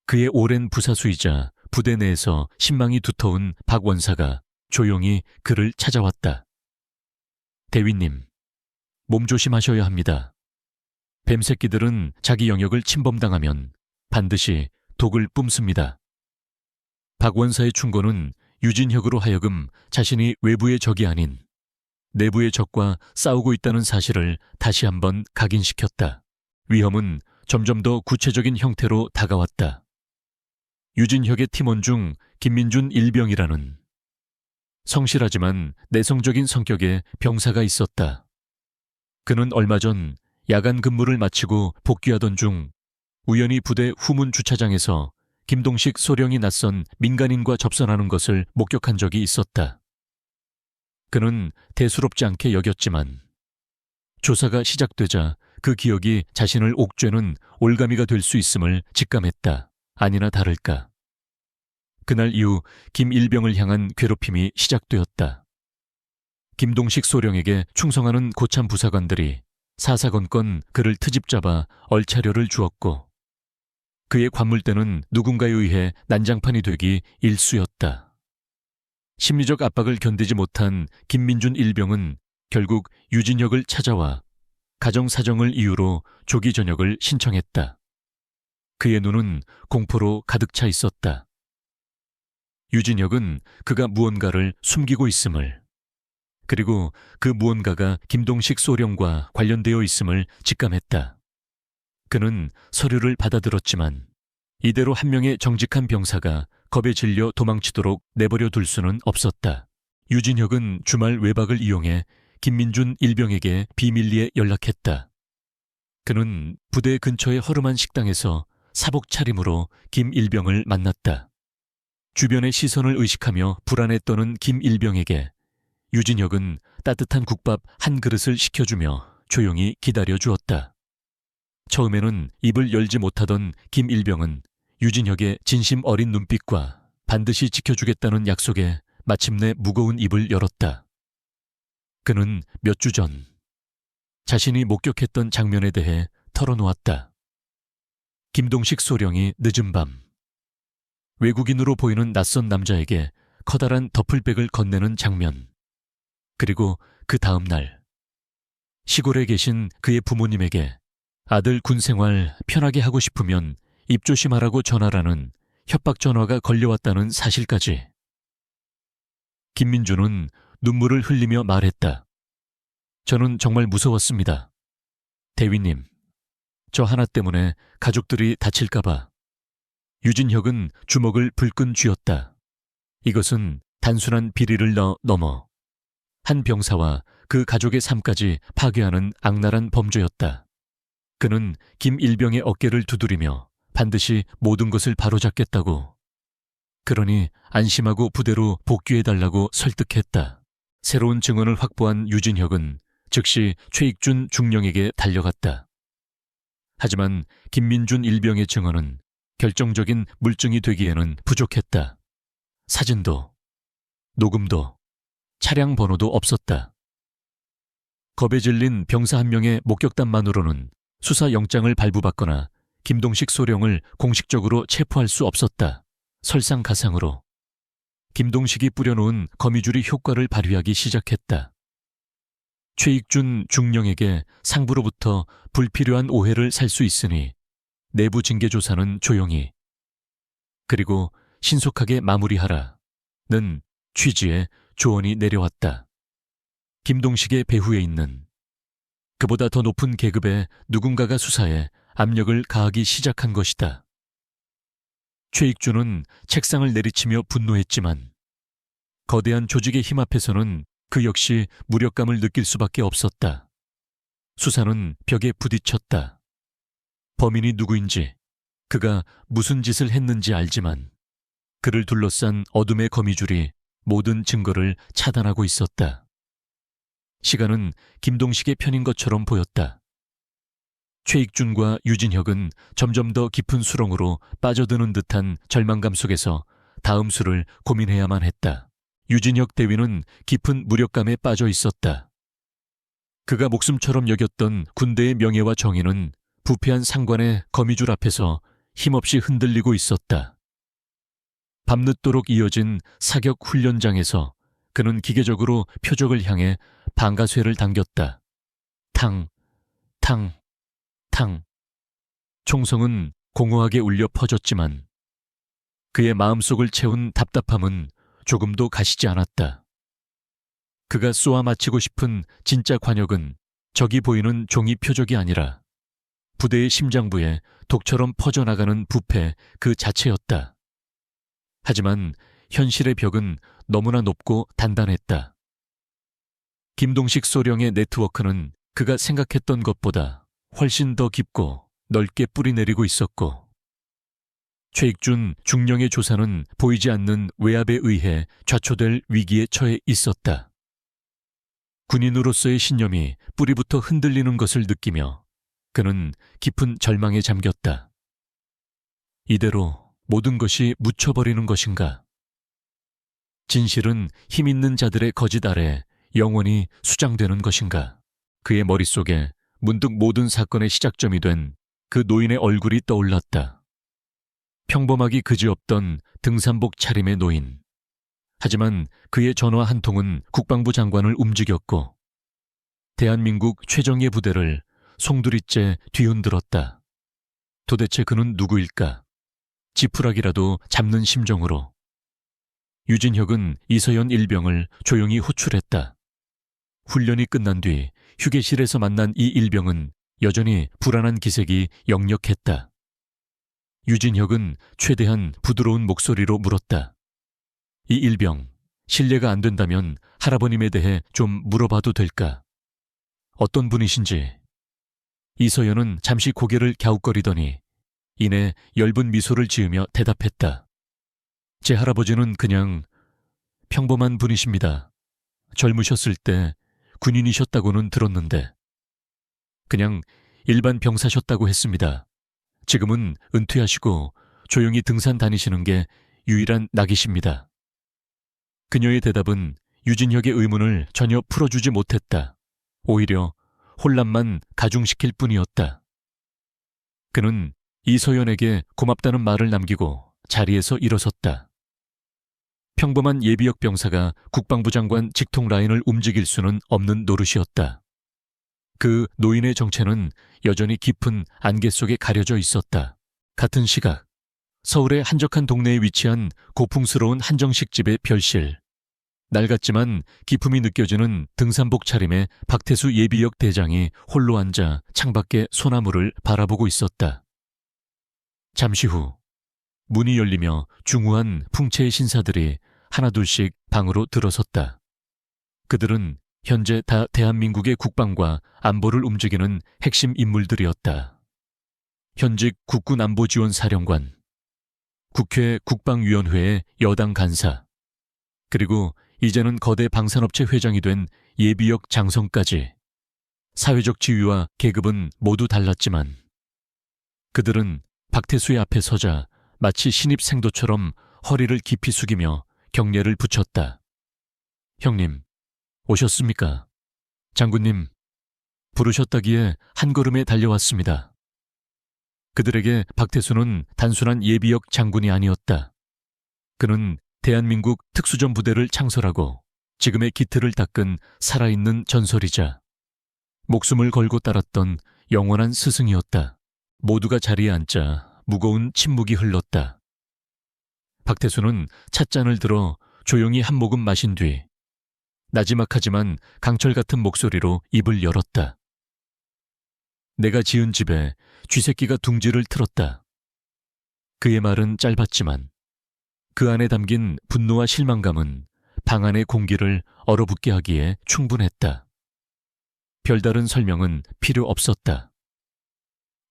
그의 오랜 부사수이자 부대 내에서 신망이 두터운 박 원사가 조용히 그를 찾아왔다. 대위님, 몸 조심하셔야 합니다. 뱀새끼들은 자기 영역을 침범당하면 반드시 독을 뿜습니다. 박 원사의 충고는 유진혁으로 하여금 자신이 외부의 적이 아닌 내부의 적과 싸우고 있다는 사실을 다시 한번 각인시켰다. 위험은 점점 더 구체적인 형태로 다가왔다. 유진혁의 팀원 중 김민준 일병이라는 성실하지만 내성적인 성격의 병사가 있었다. 그는 얼마 전 야간 근무를 마치고 복귀하던 중 우연히 부대 후문 주차장에서 김동식 소령이 낯선 민간인과 접선하는 것을 목격한 적이 있었다. 그는 대수롭지 않게 여겼지만 조사가 시작되자 그 기억이 자신을 옥죄는 올가미가 될 수 있음을 직감했다. 아니나 다를까. 그날 이후 김일병을 향한 괴롭힘이 시작되었다. 김동식 소령에게 충성하는 고참 부사관들이 사사건건 그를 트집잡아 얼차려를 주었고 그의 관물대는 누군가에 의해 난장판이 되기 일쑤였다. 심리적 압박을 견디지 못한 김민준 일병은 결국 유진혁을 찾아와 가정사정을 이유로 조기 전역을 신청했다. 그의 눈은 공포로 가득 차 있었다. 유진혁은 그가 무언가를 숨기고 있음을, 그리고 그 무언가가 김동식 소령과 관련되어 있음을 직감했다. 그는 서류를 받아들었지만 이대로 한 명의 정직한 병사가 겁에 질려 도망치도록 내버려 둘 수는 없었다. 유진혁은 주말 외박을 이용해 김민준 일병에게 비밀리에 연락했다. 그는 부대 근처의 허름한 식당에서 사복 차림으로 김 일병을 만났다. 주변의 시선을 의식하며 불안에 떠는 김 일병에게 유진혁은 따뜻한 국밥 한 그릇을 시켜주며 조용히 기다려 주었다. 처음에는 입을 열지 못하던 김 일병은 유진혁의 진심 어린 눈빛과 반드시 지켜주겠다는 약속에 마침내 무거운 입을 열었다. 그는 몇 주 전 자신이 목격했던 장면에 대해 털어놓았다. 김동식 소령이 늦은 밤 외국인으로 보이는 낯선 남자에게 커다란 더플백을 건네는 장면, 그리고 그 다음 날 시골에 계신 그의 부모님에게 아들 군생활 편하게 하고 싶으면 입조심하라고 전하라는 협박 전화가 걸려왔다는 사실까지. 김민준은 눈물을 흘리며 말했다. 저는 정말 무서웠습니다. 대위님, 저 하나 때문에 가족들이 다칠까봐. 유진혁은 주먹을 불끈 쥐었다. 이것은 단순한 비리를 넘어 한 병사와 그 가족의 삶까지 파괴하는 악랄한 범죄였다. 그는 김일병의 어깨를 두드리며 반드시 모든 것을 바로잡겠다고, 그러니 안심하고 부대로 복귀해달라고 설득했다. 새로운 증언을 확보한 유진혁은 즉시 최익준 중령에게 달려갔다. 하지만 김민준 일병의 증언은 결정적인 물증이 되기에는 부족했다. 사진도, 녹음도, 차량 번호도 없었다. 겁에 질린 병사 한 명의 목격담만으로는 수사영장을 발부받거나 김동식 소령을 공식적으로 체포할 수 없었다. 설상가상으로 김동식이 뿌려놓은 거미줄이 효과를 발휘하기 시작했다. 최익준 중령에게 상부로부터 불필요한 오해를 살 수 있으니 내부 징계 조사는 조용히, 그리고 신속하게 마무리하라는 취지의 조언이 내려왔다. 김동식의 배후에 있는 그보다 더 높은 계급의 누군가가 수사에 압력을 가하기 시작한 것이다. 최익준은 책상을 내리치며 분노했지만 거대한 조직의 힘 앞에서는 그 역시 무력감을 느낄 수밖에 없었다. 수사는 벽에 부딪혔다. 범인이 누구인지, 그가 무슨 짓을 했는지 알지만 그를 둘러싼 어둠의 거미줄이 모든 증거를 차단하고 있었다. 시간은 김동식의 편인 것처럼 보였다. 최익준과 유진혁은 점점 더 깊은 수렁으로 빠져드는 듯한 절망감 속에서 다음 수를 고민해야만 했다. 유진혁 대위는 깊은 무력감에 빠져 있었다. 그가 목숨처럼 여겼던 군대의 명예와 정의는 부패한 상관의 거미줄 앞에서 힘없이 흔들리고 있었다. 밤늦도록 이어진 사격 훈련장에서 그는 기계적으로 표적을 향해 방가쇠를 당겼다. 탕, 탕, 탕. 총성은 공허하게 울려 퍼졌지만 그의 마음속을 채운 답답함은 조금도 가시지 않았다. 그가 쏘아 마치고 싶은 진짜 관역은 저기 보이는 종이 표적이 아니라 부대의 심장부에 독처럼 퍼져나가는 부패 그 자체였다. 하지만 현실의 벽은 너무나 높고 단단했다. 김동식 소령의 네트워크는 그가 생각했던 것보다 훨씬 더 깊고 넓게 뿌리내리고 있었고, 최익준 중령의 조사는 보이지 않는 외압에 의해 좌초될 위기에 처해 있었다. 군인으로서의 신념이 뿌리부터 흔들리는 것을 느끼며 그는 깊은 절망에 잠겼다. 이대로 모든 것이 묻혀버리는 것인가? 진실은 힘 있는 자들의 거짓 아래 영원히 수장되는 것인가? 그의 머릿속에 문득 모든 사건의 시작점이 된 그 노인의 얼굴이 떠올랐다. 평범하기 그지없던 등산복 차림의 노인. 하지만 그의 전화 한 통은 국방부 장관을 움직였고 대한민국 최정예 부대를 송두리째 뒤흔들었다. 도대체 그는 누구일까? 지푸라기라도 잡는 심정으로. 유진혁은 이서연 일병을 조용히 호출했다. 훈련이 끝난 뒤 휴게실에서 만난 이 일병은 여전히 불안한 기색이 역력했다. 유진혁은 최대한 부드러운 목소리로 물었다. 이 일병, 실례가 안 된다면 할아버님에 대해 좀 물어봐도 될까? 어떤 분이신지. 이서연은 잠시 고개를 갸웃거리더니 이내 엷은 미소를 지으며 대답했다. 제 할아버지는 그냥 평범한 분이십니다. 젊으셨을 때 군인이셨다고는 들었는데 그냥 일반 병사셨다고 했습니다. 지금은 은퇴하시고 조용히 등산 다니시는 게 유일한 낙이십니다. 그녀의 대답은 유진혁의 의문을 전혀 풀어주지 못했다. 오히려 혼란만 가중시킬 뿐이었다. 그는 이서연에게 고맙다는 말을 남기고 자리에서 일어섰다. 평범한 예비역 병사가 국방부 장관 직통 라인을 움직일 수는 없는 노릇이었다. 그 노인의 정체는 여전히 깊은 안개 속에 가려져 있었다. 같은 시각, 서울의 한적한 동네에 위치한 고풍스러운 한정식 집의 별실. 낡았지만 기품이 느껴지는 등산복 차림의 박태수 예비역 대장이 홀로 앉아 창밖의 소나무를 바라보고 있었다. 잠시 후 문이 열리며 중후한 풍채의 신사들이 하나둘씩 방으로 들어섰다. 그들은 현재 다 대한민국의 국방과 안보를 움직이는 핵심 인물들이었다. 현직 국군안보지원사령관, 국회 국방위원회의 여당 간사, 그리고 이제는 거대 방산업체 회장이 된 예비역 장성까지. 사회적 지위와 계급은 모두 달랐지만 그들은 박태수의 앞에 서자 마치 신입생도처럼 허리를 깊이 숙이며 경례를 붙였다. 형님, 오셨습니까? 장군님, 부르셨다기에 한 걸음에 달려왔습니다. 그들에게 박태수는 단순한 예비역 장군이 아니었다. 그는 대한민국 특수전 부대를 창설하고 지금의 기틀을 닦은 살아있는 전설이자 목숨을 걸고 따랐던 영원한 스승이었다. 모두가 자리에 앉자 무거운 침묵이 흘렀다. 박태수는 찻잔을 들어 조용히 한 모금 마신 뒤 나지막하지만 강철 같은 목소리로 입을 열었다. 내가 지은 집에 쥐새끼가 둥지를 틀었다. 그의 말은 짧았지만 그 안에 담긴 분노와 실망감은 방 안의 공기를 얼어붙게 하기에 충분했다. 별다른 설명은 필요 없었다.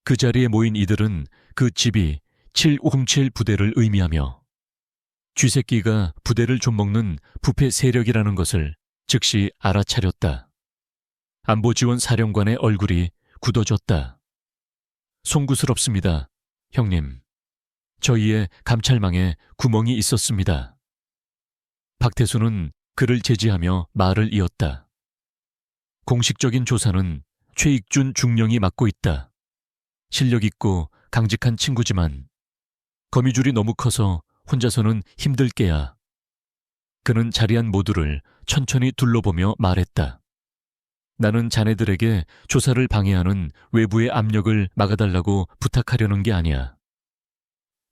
그 자리에 모인 이들은 그 집이 757 부대를 의미하며 쥐새끼가 부대를 좀먹는 부패 세력이라는 것을 즉시 알아차렸다. 안보지원 사령관의 얼굴이 굳어졌다. 송구스럽습니다. 형님. 저희의 감찰망에 구멍이 있었습니다. 박태수는 그를 제지하며 말을 이었다. 공식적인 조사는 최익준 중령이 맡고 있다. 실력 있고 강직한 친구지만 거미줄이 너무 커서 혼자서는 힘들 게야. 그는 자리한 모두를 천천히 둘러보며 말했다. 나는 자네들에게 조사를 방해하는 외부의 압력을 막아달라고 부탁하려는 게 아니야.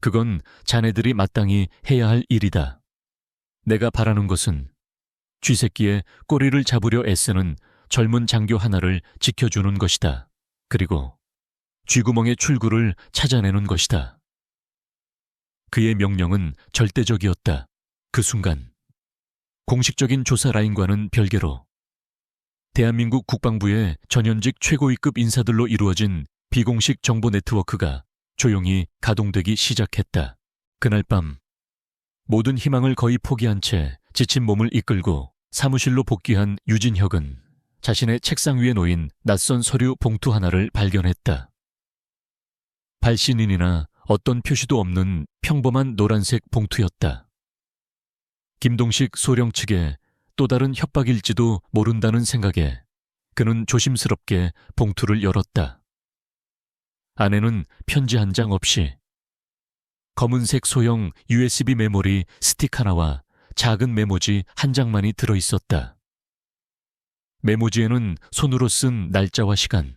그건 자네들이 마땅히 해야 할 일이다. 내가 바라는 것은 쥐새끼의 꼬리를 잡으려 애쓰는 젊은 장교 하나를 지켜주는 것이다. 그리고 쥐구멍의 출구를 찾아내는 것이다. 그의 명령은 절대적이었다. 그 순간 공식적인 조사 라인과는 별개로 대한민국 국방부의 전현직 최고위급 인사들로 이루어진 비공식 정보 네트워크가 조용히 가동되기 시작했다. 그날 밤 모든 희망을 거의 포기한 채 지친 몸을 이끌고 사무실로 복귀한 유진혁은 자신의 책상 위에 놓인 낯선 서류 봉투 하나를 발견했다. 발신인이나 어떤 표시도 없는 평범한 노란색 봉투였다. 김동식 소령 측의 또 다른 협박일지도 모른다는 생각에 그는 조심스럽게 봉투를 열었다. 안에는 편지 한 장 없이 검은색 소형 USB 메모리 스틱 하나와 작은 메모지 한 장만이 들어있었다. 메모지에는 손으로 쓴 날짜와 시간,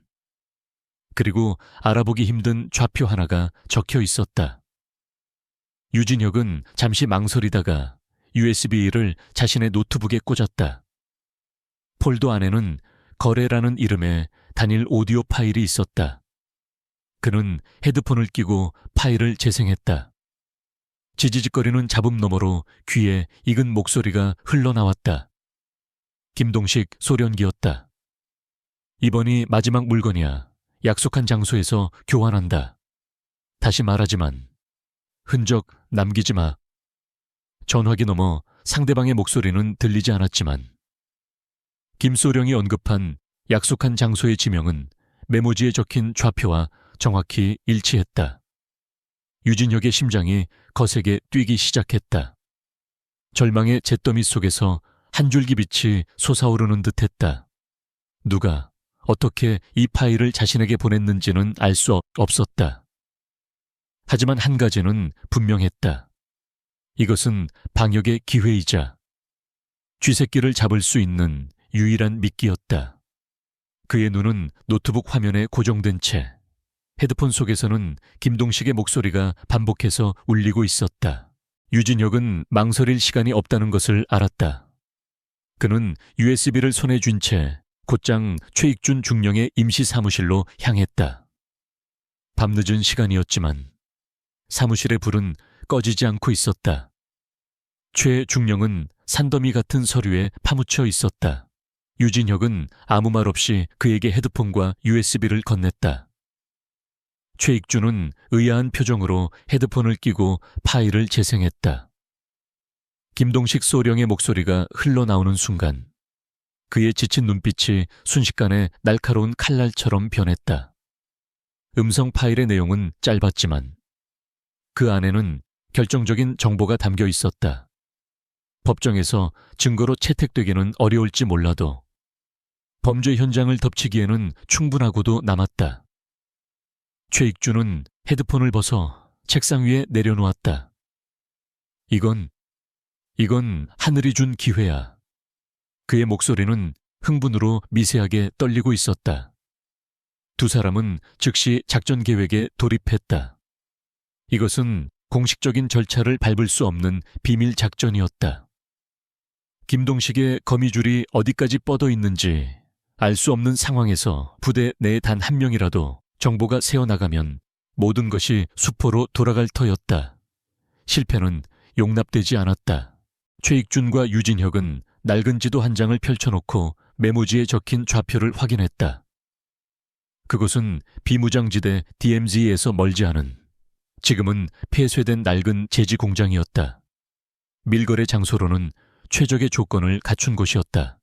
그리고 알아보기 힘든 좌표 하나가 적혀 있었다. 유진혁은 잠시 망설이다가 USB를 자신의 노트북에 꽂았다. 폴더 안에는 거래라는 이름의 단일 오디오 파일이 있었다. 그는 헤드폰을 끼고 파일을 재생했다. 지지직거리는 잡음 너머로 귀에 익은 목소리가 흘러나왔다. 김동식 소련기였다. 이번이 마지막 물건이야. 약속한 장소에서 교환한다. 다시 말하지만 흔적 남기지 마. 전화기 너머 상대방의 목소리는 들리지 않았지만 김소령이 언급한 약속한 장소의 지명은 메모지에 적힌 좌표와 정확히 일치했다. 유진혁의 심장이 거세게 뛰기 시작했다. 절망의 잿더미 속에서 한 줄기 빛이 솟아오르는 듯했다. 누가 어떻게 이 파일을 자신에게 보냈는지는 알 수 없었다. 하지만 한 가지는 분명했다. 이것은 방역의 기회이자 쥐새끼를 잡을 수 있는 유일한 미끼였다. 그의 눈은 노트북 화면에 고정된 채 헤드폰 속에서는 김동식의 목소리가 반복해서 울리고 있었다. 유진혁은 망설일 시간이 없다는 것을 알았다. 그는 USB를 손에 쥔 채 곧장 최익준 중령의 임시 사무실로 향했다. 밤늦은 시간이었지만 사무실의 불은 꺼지지 않고 있었다. 최 중령은 산더미 같은 서류에 파묻혀 있었다. 유진혁은 아무 말 없이 그에게 헤드폰과 USB를 건넸다. 최익준은 의아한 표정으로 헤드폰을 끼고 파일을 재생했다. 김동식 소령의 목소리가 흘러나오는 순간 그의 지친 눈빛이 순식간에 날카로운 칼날처럼 변했다. 음성 파일의 내용은 짧았지만 그 안에는 결정적인 정보가 담겨 있었다. 법정에서 증거로 채택되기는 어려울지 몰라도 범죄 현장을 덮치기에는 충분하고도 남았다. 최익준은 헤드폰을 벗어 책상 위에 내려놓았다. 이건 하늘이 준 기회야. 그의 목소리는 흥분으로 미세하게 떨리고 있었다. 두 사람은 즉시 작전 계획에 돌입했다. 이것은 공식적인 절차를 밟을 수 없는 비밀 작전이었다. 김동식의 거미줄이 어디까지 뻗어 있는지 알 수 없는 상황에서 부대 내에 단 한 명이라도 정보가 새어나가면 모든 것이 수포로 돌아갈 터였다. 실패는 용납되지 않았다. 최익준과 유진혁은 낡은 지도 한 장을 펼쳐놓고 메모지에 적힌 좌표를 확인했다. 그곳은 비무장지대 DMZ에서 멀지 않은 지금은 폐쇄된 낡은 제지 공장이었다. 밀거래 장소로는 최적의 조건을 갖춘 곳이었다.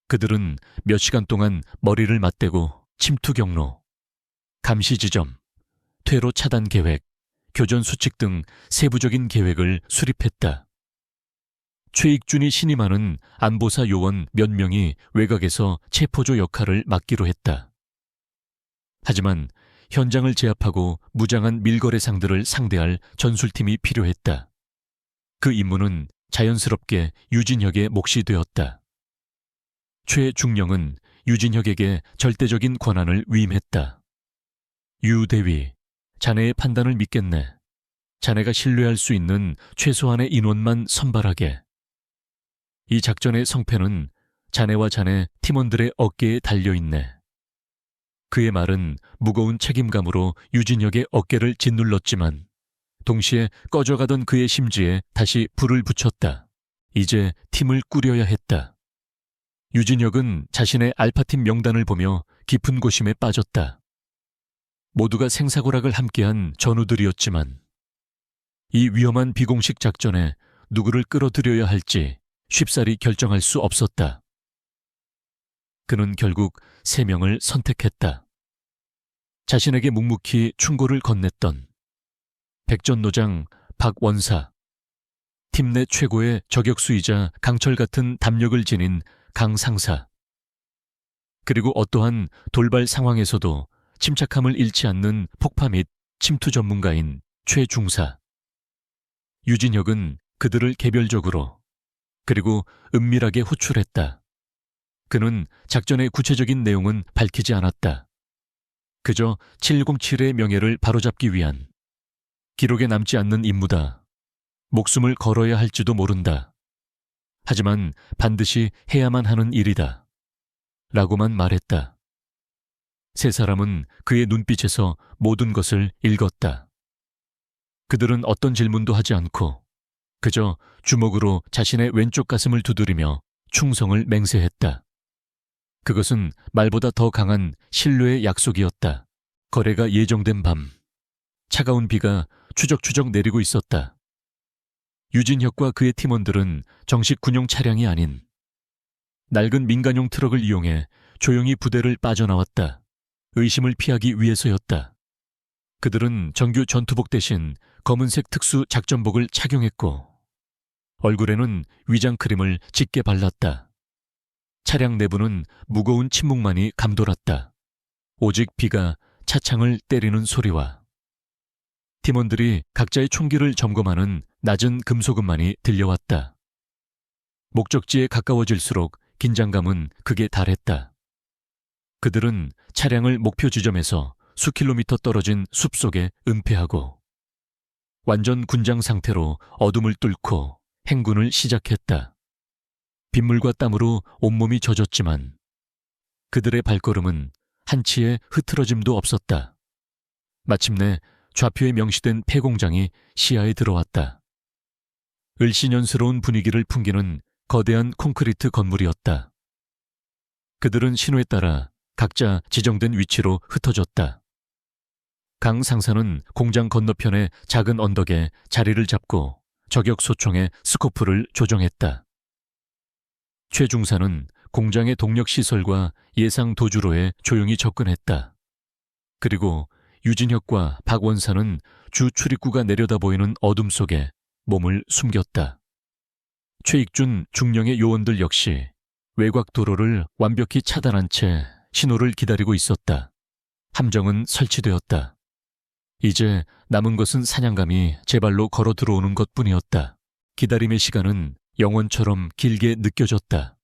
그들은 몇 시간 동안 머리를 맞대고 침투 경로, 감시 지점, 퇴로 차단 계획, 교전 수칙 등 세부적인 계획을 수립했다. 최익준이 신임하는 안보사 요원 몇 명이 외곽에서 체포조 역할을 맡기로 했다. 하지만 현장을 제압하고 무장한 밀거래상들을 상대할 전술팀이 필요했다. 그 임무는 자연스럽게 유진혁의 몫이 되었다. 최중령은 유진혁에게 절대적인 권한을 위임했다. 유 대위, 자네의 판단을 믿겠네. 자네가 신뢰할 수 있는 최소한의 인원만 선발하게. 이 작전의 성패는 자네와 자네 팀원들의 어깨에 달려있네. 그의 말은 무거운 책임감으로 유진혁의 어깨를 짓눌렀지만 동시에 꺼져가던 그의 심지에 다시 불을 붙였다. 이제 팀을 꾸려야 했다. 유진혁은 자신의 알파팀 명단을 보며 깊은 고심에 빠졌다. 모두가 생사고락을 함께한 전우들이었지만 이 위험한 비공식 작전에 누구를 끌어들여야 할지 쉽사리 결정할 수 없었다. 그는 결국 3명을 선택했다. 자신에게 묵묵히 충고를 건넸던 백전노장 박원사, 팀 내 최고의 저격수이자 강철 같은 담력을 지닌 강 상사, 그리고 어떠한 돌발 상황에서도 침착함을 잃지 않는 폭파 및 침투 전문가인 최 중사. 유진혁은 그들을 개별적으로 그리고 은밀하게 호출했다. 그는 작전의 구체적인 내용은 밝히지 않았다. 그저 707의 명예를 바로잡기 위한 기록에 남지 않는 임무다. 목숨을 걸어야 할지도 모른다. 하지만 반드시 해야만 하는 일이다. 라고만 말했다. 3사람은 그의 눈빛에서 모든 것을 읽었다. 그들은 어떤 질문도 하지 않고 그저 주먹으로 자신의 왼쪽 가슴을 두드리며 충성을 맹세했다. 그것은 말보다 더 강한 신뢰의 약속이었다. 거래가 예정된 밤, 차가운 비가 추적추적 내리고 있었다. 유진혁과 그의 팀원들은 정식 군용 차량이 아닌 낡은 민간용 트럭을 이용해 조용히 부대를 빠져나왔다. 의심을 피하기 위해서였다. 그들은 정규 전투복 대신 검은색 특수 작전복을 착용했고 얼굴에는 위장 크림을 짙게 발랐다. 차량 내부는 무거운 침묵만이 감돌았다. 오직 비가 차창을 때리는 소리와 팀원들이 각자의 총기를 점검하는 낮은 금소금만이 들려왔다. 목적지에 가까워질수록 긴장감은 극에 달했다. 그들은 차량을 목표 지점에서 수킬로미터 떨어진 숲속에 은폐하고 완전 군장 상태로 어둠을 뚫고 행군을 시작했다. 빗물과 땀으로 온몸이 젖었지만 그들의 발걸음은 한치의 흐트러짐도 없었다. 마침내 좌표에 명시된 폐공장이 시야에 들어왔다. 을씨년스러운 분위기를 풍기는 거대한 콘크리트 건물이었다. 그들은 신호에 따라 각자 지정된 위치로 흩어졌다. 강 상사는 공장 건너편의 작은 언덕에 자리를 잡고 저격 소총의 스코프를 조정했다. 최 중사는 공장의 동력시설과 예상 도주로에 조용히 접근했다. 그리고 유진혁과 박 원사는 주 출입구가 내려다 보이는 어둠 속에 몸을 숨겼다. 최익준 중령의 요원들 역시 외곽 도로를 완벽히 차단한 채 신호를 기다리고 있었다. 함정은 설치되었다. 이제 남은 것은 사냥감이 제 발로 걸어 들어오는 것뿐이었다. 기다림의 시간은 영원처럼 길게 느껴졌다.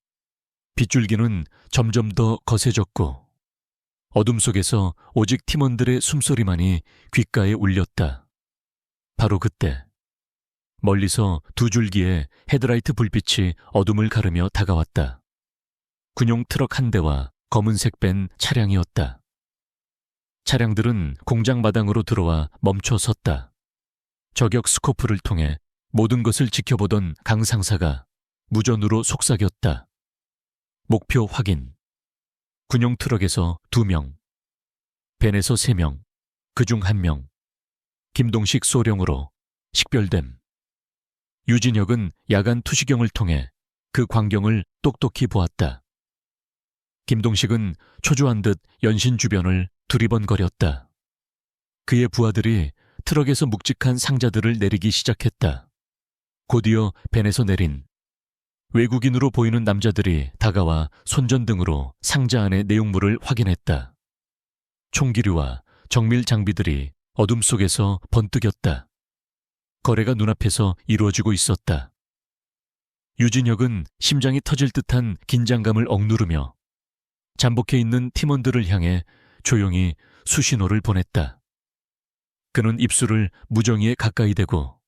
빗줄기는 점점 더 거세졌고 어둠 속에서 오직 팀원들의 숨소리만이 귓가에 울렸다. 바로 그때 멀리서 2줄기의 헤드라이트 불빛이 어둠을 가르며 다가왔다. 군용 트럭 한 대와 검은색 밴 차량이었다. 차량들은 공장 마당으로 들어와 멈춰 섰다. 저격 스코프를 통해 모든 것을 지켜보던 강 상사가 무전으로 속삭였다. 목표 확인. 군용 트럭에서 2명, 밴에서 3명, 그중 1명, 김동식 소령으로 식별됨. 유진혁은 야간 투시경을 통해 그 광경을 똑똑히 보았다. 김동식은 초조한 듯 연신 주변을 두리번거렸다. 그의 부하들이 트럭에서 묵직한 상자들을 내리기 시작했다. 곧이어 벤에서 내린 외국인으로 보이는 남자들이 다가와 손전등으로 상자 안의 내용물을 확인했다. 총기류와 정밀 장비들이 어둠 속에서 번뜩였다. 거래가 눈앞에서 이루어지고 있었다. 유진혁은 심장이 터질 듯한 긴장감을 억누르며 잠복해 있는 팀원들을 향해 조용히 수신호를 보냈다. 그는 입술을 무정히에 가까이 대고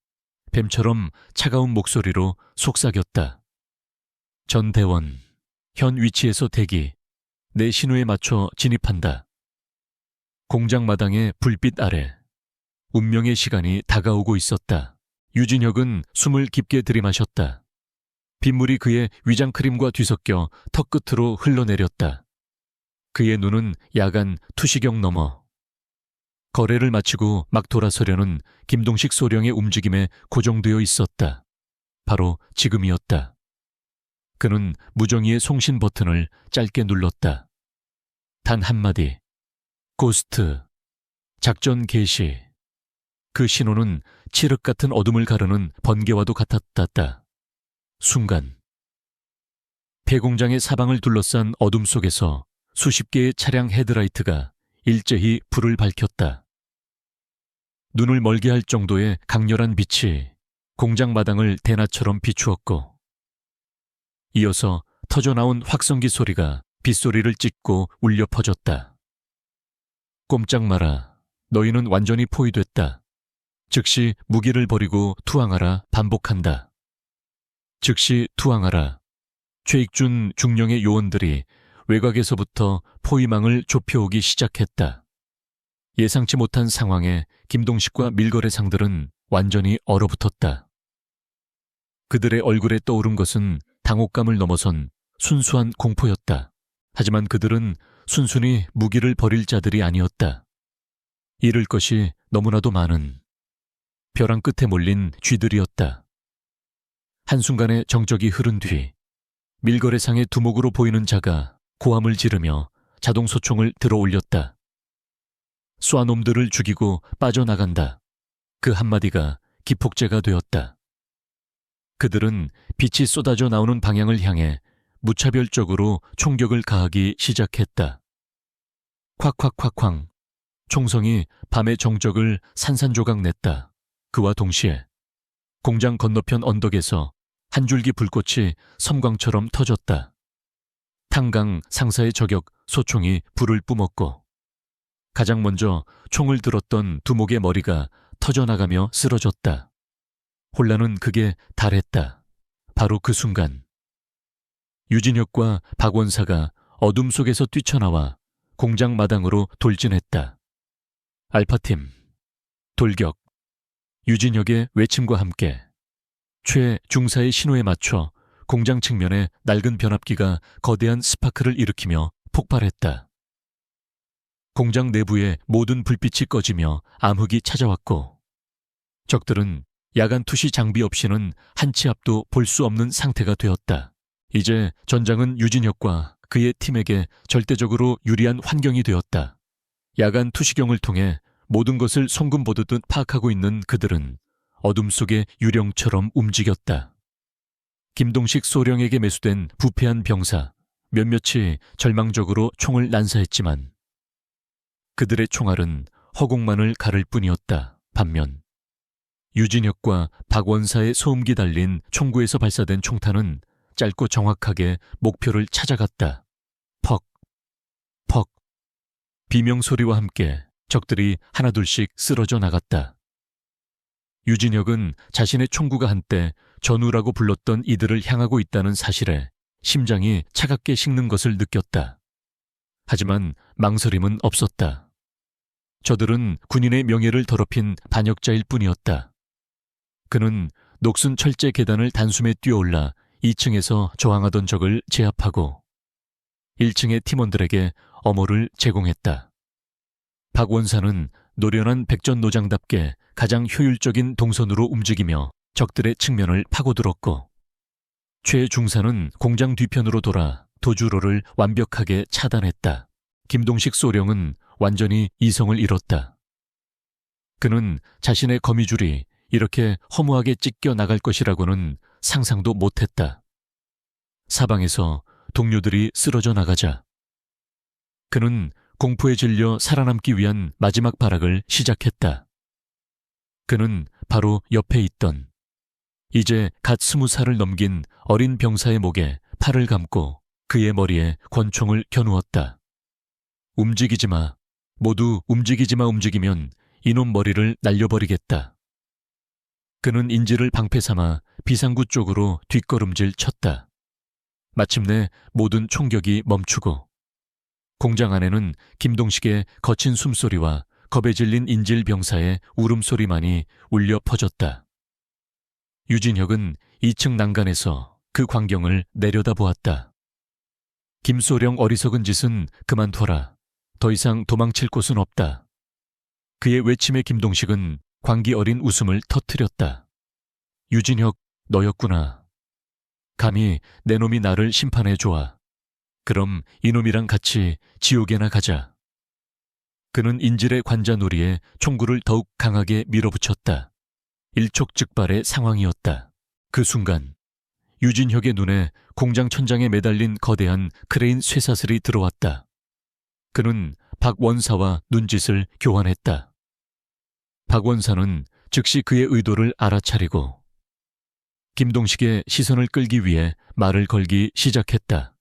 뱀처럼 차가운 목소리로 속삭였다. 전 대원, 현 위치에서 대기, 내 신호에 맞춰 진입한다. 공장 마당의 불빛 아래 운명의 시간이 다가오고 있었다. 유진혁은 숨을 깊게 들이마셨다. 빗물이 그의 위장크림과 뒤섞여 턱끝으로 흘러내렸다. 그의 눈은 야간 투시경 넘어 거래를 마치고 막 돌아서려는 김동식 소령의 움직임에 고정되어 있었다. 바로 지금이었다. 그는 무정히의 송신 버튼을 짧게 눌렀다. 단 한마디. 고스트. 작전 개시. 그 신호는 칠흑 같은 어둠을 가르는 번개와도 같았다. 순간. 폐공장의 사방을 둘러싼 어둠 속에서 수십 개의 차량 헤드라이트가 일제히 불을 밝혔다. 눈을 멀게 할 정도의 강렬한 빛이 공장 마당을 대낮처럼 비추었고, 이어서 터져나온 확성기 소리가 빗소리를 찢고 울려 퍼졌다. 꼼짝 마라. 너희는 완전히 포위됐다. 즉시 무기를 버리고 투항하라. 반복한다. 즉시 투항하라. 최익준 중령의 요원들이 외곽에서부터 포위망을 좁혀오기 시작했다. 예상치 못한 상황에 김동식과 밀거래상들은 완전히 얼어붙었다. 그들의 얼굴에 떠오른 것은 당혹감을 넘어선 순수한 공포였다. 하지만 그들은 순순히 무기를 버릴 자들이 아니었다. 잃을 것이 너무나도 많은 벼랑 끝에 몰린 쥐들이었다. 한순간의 정적이 흐른 뒤 밀거래상의 두목으로 보이는 자가 고함을 지르며 자동소총을 들어 올렸다. 쏴놈들을 죽이고 빠져나간다. 그 한마디가 기폭제가 되었다. 그들은 빛이 쏟아져 나오는 방향을 향해 무차별적으로 총격을 가하기 시작했다. 콱콱콱쾅. 총성이 밤의 정적을 산산조각 냈다. 그와 동시에 공장 건너편 언덕에서 한 줄기 불꽃이 섬광처럼 터졌다. 탄강 상사의 저격 소총이 불을 뿜었고, 가장 먼저 총을 들었던 두목의 머리가 터져나가며 쓰러졌다. 혼란은 극에 달했다. 바로 그 순간 유진혁과 박원사가 어둠 속에서 뛰쳐나와 공장 마당으로 돌진했다. 알파팀, 돌격. 유진혁의 외침과 함께 최중사의 신호에 맞춰 공장 측면에 낡은 변압기가 거대한 스파크를 일으키며 폭발했다. 공장 내부의 모든 불빛이 꺼지며 암흑이 찾아왔고, 적들은 야간 투시 장비 없이는 한 치 앞도 볼 수 없는 상태가 되었다. 이제 전장은 유진혁과 그의 팀에게 절대적으로 유리한 환경이 되었다. 야간 투시경을 통해 모든 것을 송금 보듯 파악하고 있는 그들은 어둠 속의 유령처럼 움직였다. 김동식 소령에게 매수된 부패한 병사 몇몇이 절망적으로 총을 난사했지만 그들의 총알은 허공만을 가를 뿐이었다. 반면 유진혁과 박원사의 소음기 달린 총구에서 발사된 총탄은 짧고 정확하게 목표를 찾아갔다. 퍽, 퍽. 비명소리와 함께 적들이 하나둘씩 쓰러져 나갔다. 유진혁은 자신의 총구가 한때 전우라고 불렀던 이들을 향하고 있다는 사실에 심장이 차갑게 식는 것을 느꼈다. 하지만 망설임은 없었다. 저들은 군인의 명예를 더럽힌 반역자일 뿐이었다. 그는 녹슨 철제 계단을 단숨에 뛰어올라 2층에서 저항하던 적을 제압하고 1층의 팀원들에게 어모를 제공했다. 박원사는 노련한 백전노장답게 가장 효율적인 동선으로 움직이며 적들의 측면을 파고들었고, 최중사는 공장 뒤편으로 돌아 도주로를 완벽하게 차단했다. 김동식 소령은 완전히 이성을 잃었다. 그는 자신의 거미줄이 이렇게 허무하게 찢겨 나갈 것이라고는 상상도 못했다. 사방에서 동료들이 쓰러져 나가자 그는 공포에 질려 살아남기 위한 마지막 발악을 시작했다. 그는 바로 옆에 있던 이제 갓 20살을 넘긴 어린 병사의 목에 팔을 감고 그의 머리에 권총을 겨누었다. 움직이지 마. 모두 움직이지 마. 움직이면 이놈 머리를 날려버리겠다. 그는 인지를 방패 삼아 비상구 쪽으로 뒷걸음질 쳤다. 마침내 모든 총격이 멈추고 공장 안에는 김동식의 거친 숨소리와 겁에 질린 인질 병사의 울음소리만이 울려 퍼졌다. 유진혁은 2층 난간에서 그 광경을 내려다보았다. 김소령 어리석은 짓은 그만둬라. 더 이상 도망칠 곳은 없다. 그의 외침에 김동식은 광기 어린 웃음을 터뜨렸다. 유진혁, 너였구나. 감히 내 놈이 나를 심판해 줘아. 그럼 이놈이랑 같이 지옥에나 가자. 그는 인질의 관자놀이에 총구를 더욱 강하게 밀어붙였다. 일촉즉발의 상황이었다. 그 순간 유진혁의 눈에 공장 천장에 매달린 거대한 크레인 쇠사슬이 들어왔다. 그는 박 원사와 눈짓을 교환했다. 박 원사는 즉시 그의 의도를 알아차리고 김동식의 시선을 끌기 위해 말을 걸기 시작했다.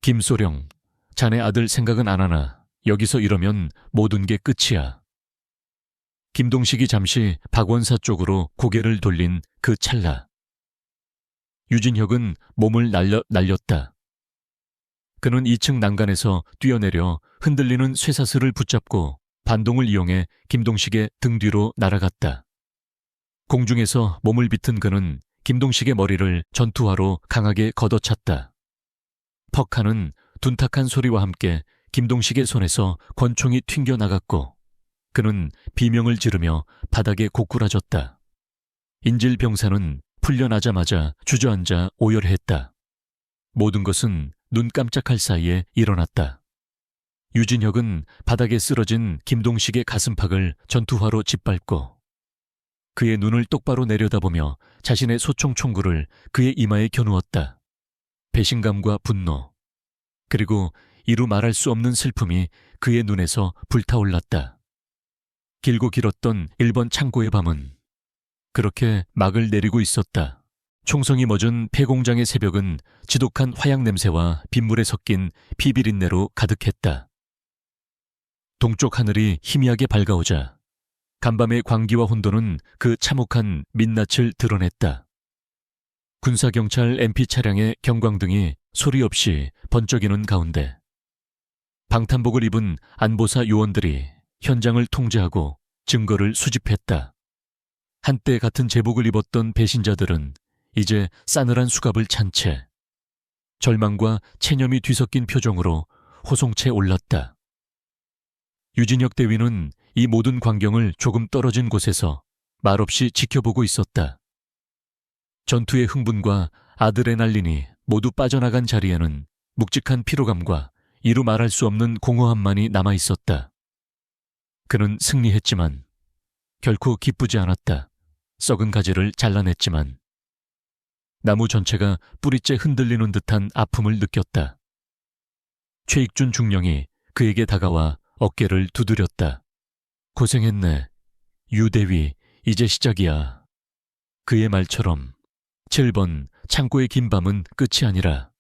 김소령, 자네 아들 생각은 안 하나. 여기서 이러면 모든 게 끝이야. 김동식이 잠시 박 원사 쪽으로 고개를 돌린 그 찰나 유진혁은 몸을 날렸다. 그는 2층 난간에서 뛰어내려 흔들리는 쇠사슬을 붙잡고 반동을 이용해 김동식의 등 뒤로 날아갔다. 공중에서 몸을 비튼 그는 김동식의 머리를 전투화로 강하게 걷어찼다. 퍽하는 둔탁한 소리와 함께 김동식의 손에서 권총이 튕겨나갔고 그는 비명을 지르며 바닥에 고꾸라졌다. 인질 병사는 풀려나자마자 주저앉아 오열했다. 모든 것은 눈 깜짝할 사이에 일어났다. 유진혁은 바닥에 쓰러진 김동식의 가슴팍을 전투화로 짓밟고 그의 눈을 똑바로 내려다보며 자신의 소총 총구를 그의 이마에 겨누었다. 배신감과 분노, 그리고 이루 말할 수 없는 슬픔이 그의 눈에서 불타올랐다. 길고 길었던 1번 창고의 밤은 그렇게 막을 내리고 있었다. 총성이 멎은 폐공장의 새벽은 지독한 화약 냄새와 빗물에 섞인 피비린내로 가득했다. 동쪽 하늘이 희미하게 밝아오자 간밤의 광기와 혼돈은 그 참혹한 민낯을 드러냈다. 군사경찰 MP 차량의 경광등이 소리 없이 번쩍이는 가운데 방탄복을 입은 안보사 요원들이 현장을 통제하고 증거를 수집했다. 한때 같은 제복을 입었던 배신자들은 이제 싸늘한 수갑을 찬 채 절망과 체념이 뒤섞인 표정으로 호송채 올랐다. 유진혁 대위는 이 모든 광경을 조금 떨어진 곳에서 말없이 지켜보고 있었다. 전투의 흥분과 아드레날린이 모두 빠져나간 자리에는 묵직한 피로감과 이루 말할 수 없는 공허함만이 남아있었다. 그는 승리했지만 결코 기쁘지 않았다. 썩은 가지를 잘라냈지만 나무 전체가 뿌리째 흔들리는 듯한 아픔을 느꼈다. 최익준 중령이 그에게 다가와 어깨를 두드렸다. 고생했네. 유대위, 이제 시작이야. 그의 말처럼 7번 창고의 긴 밤은 끝이 아니라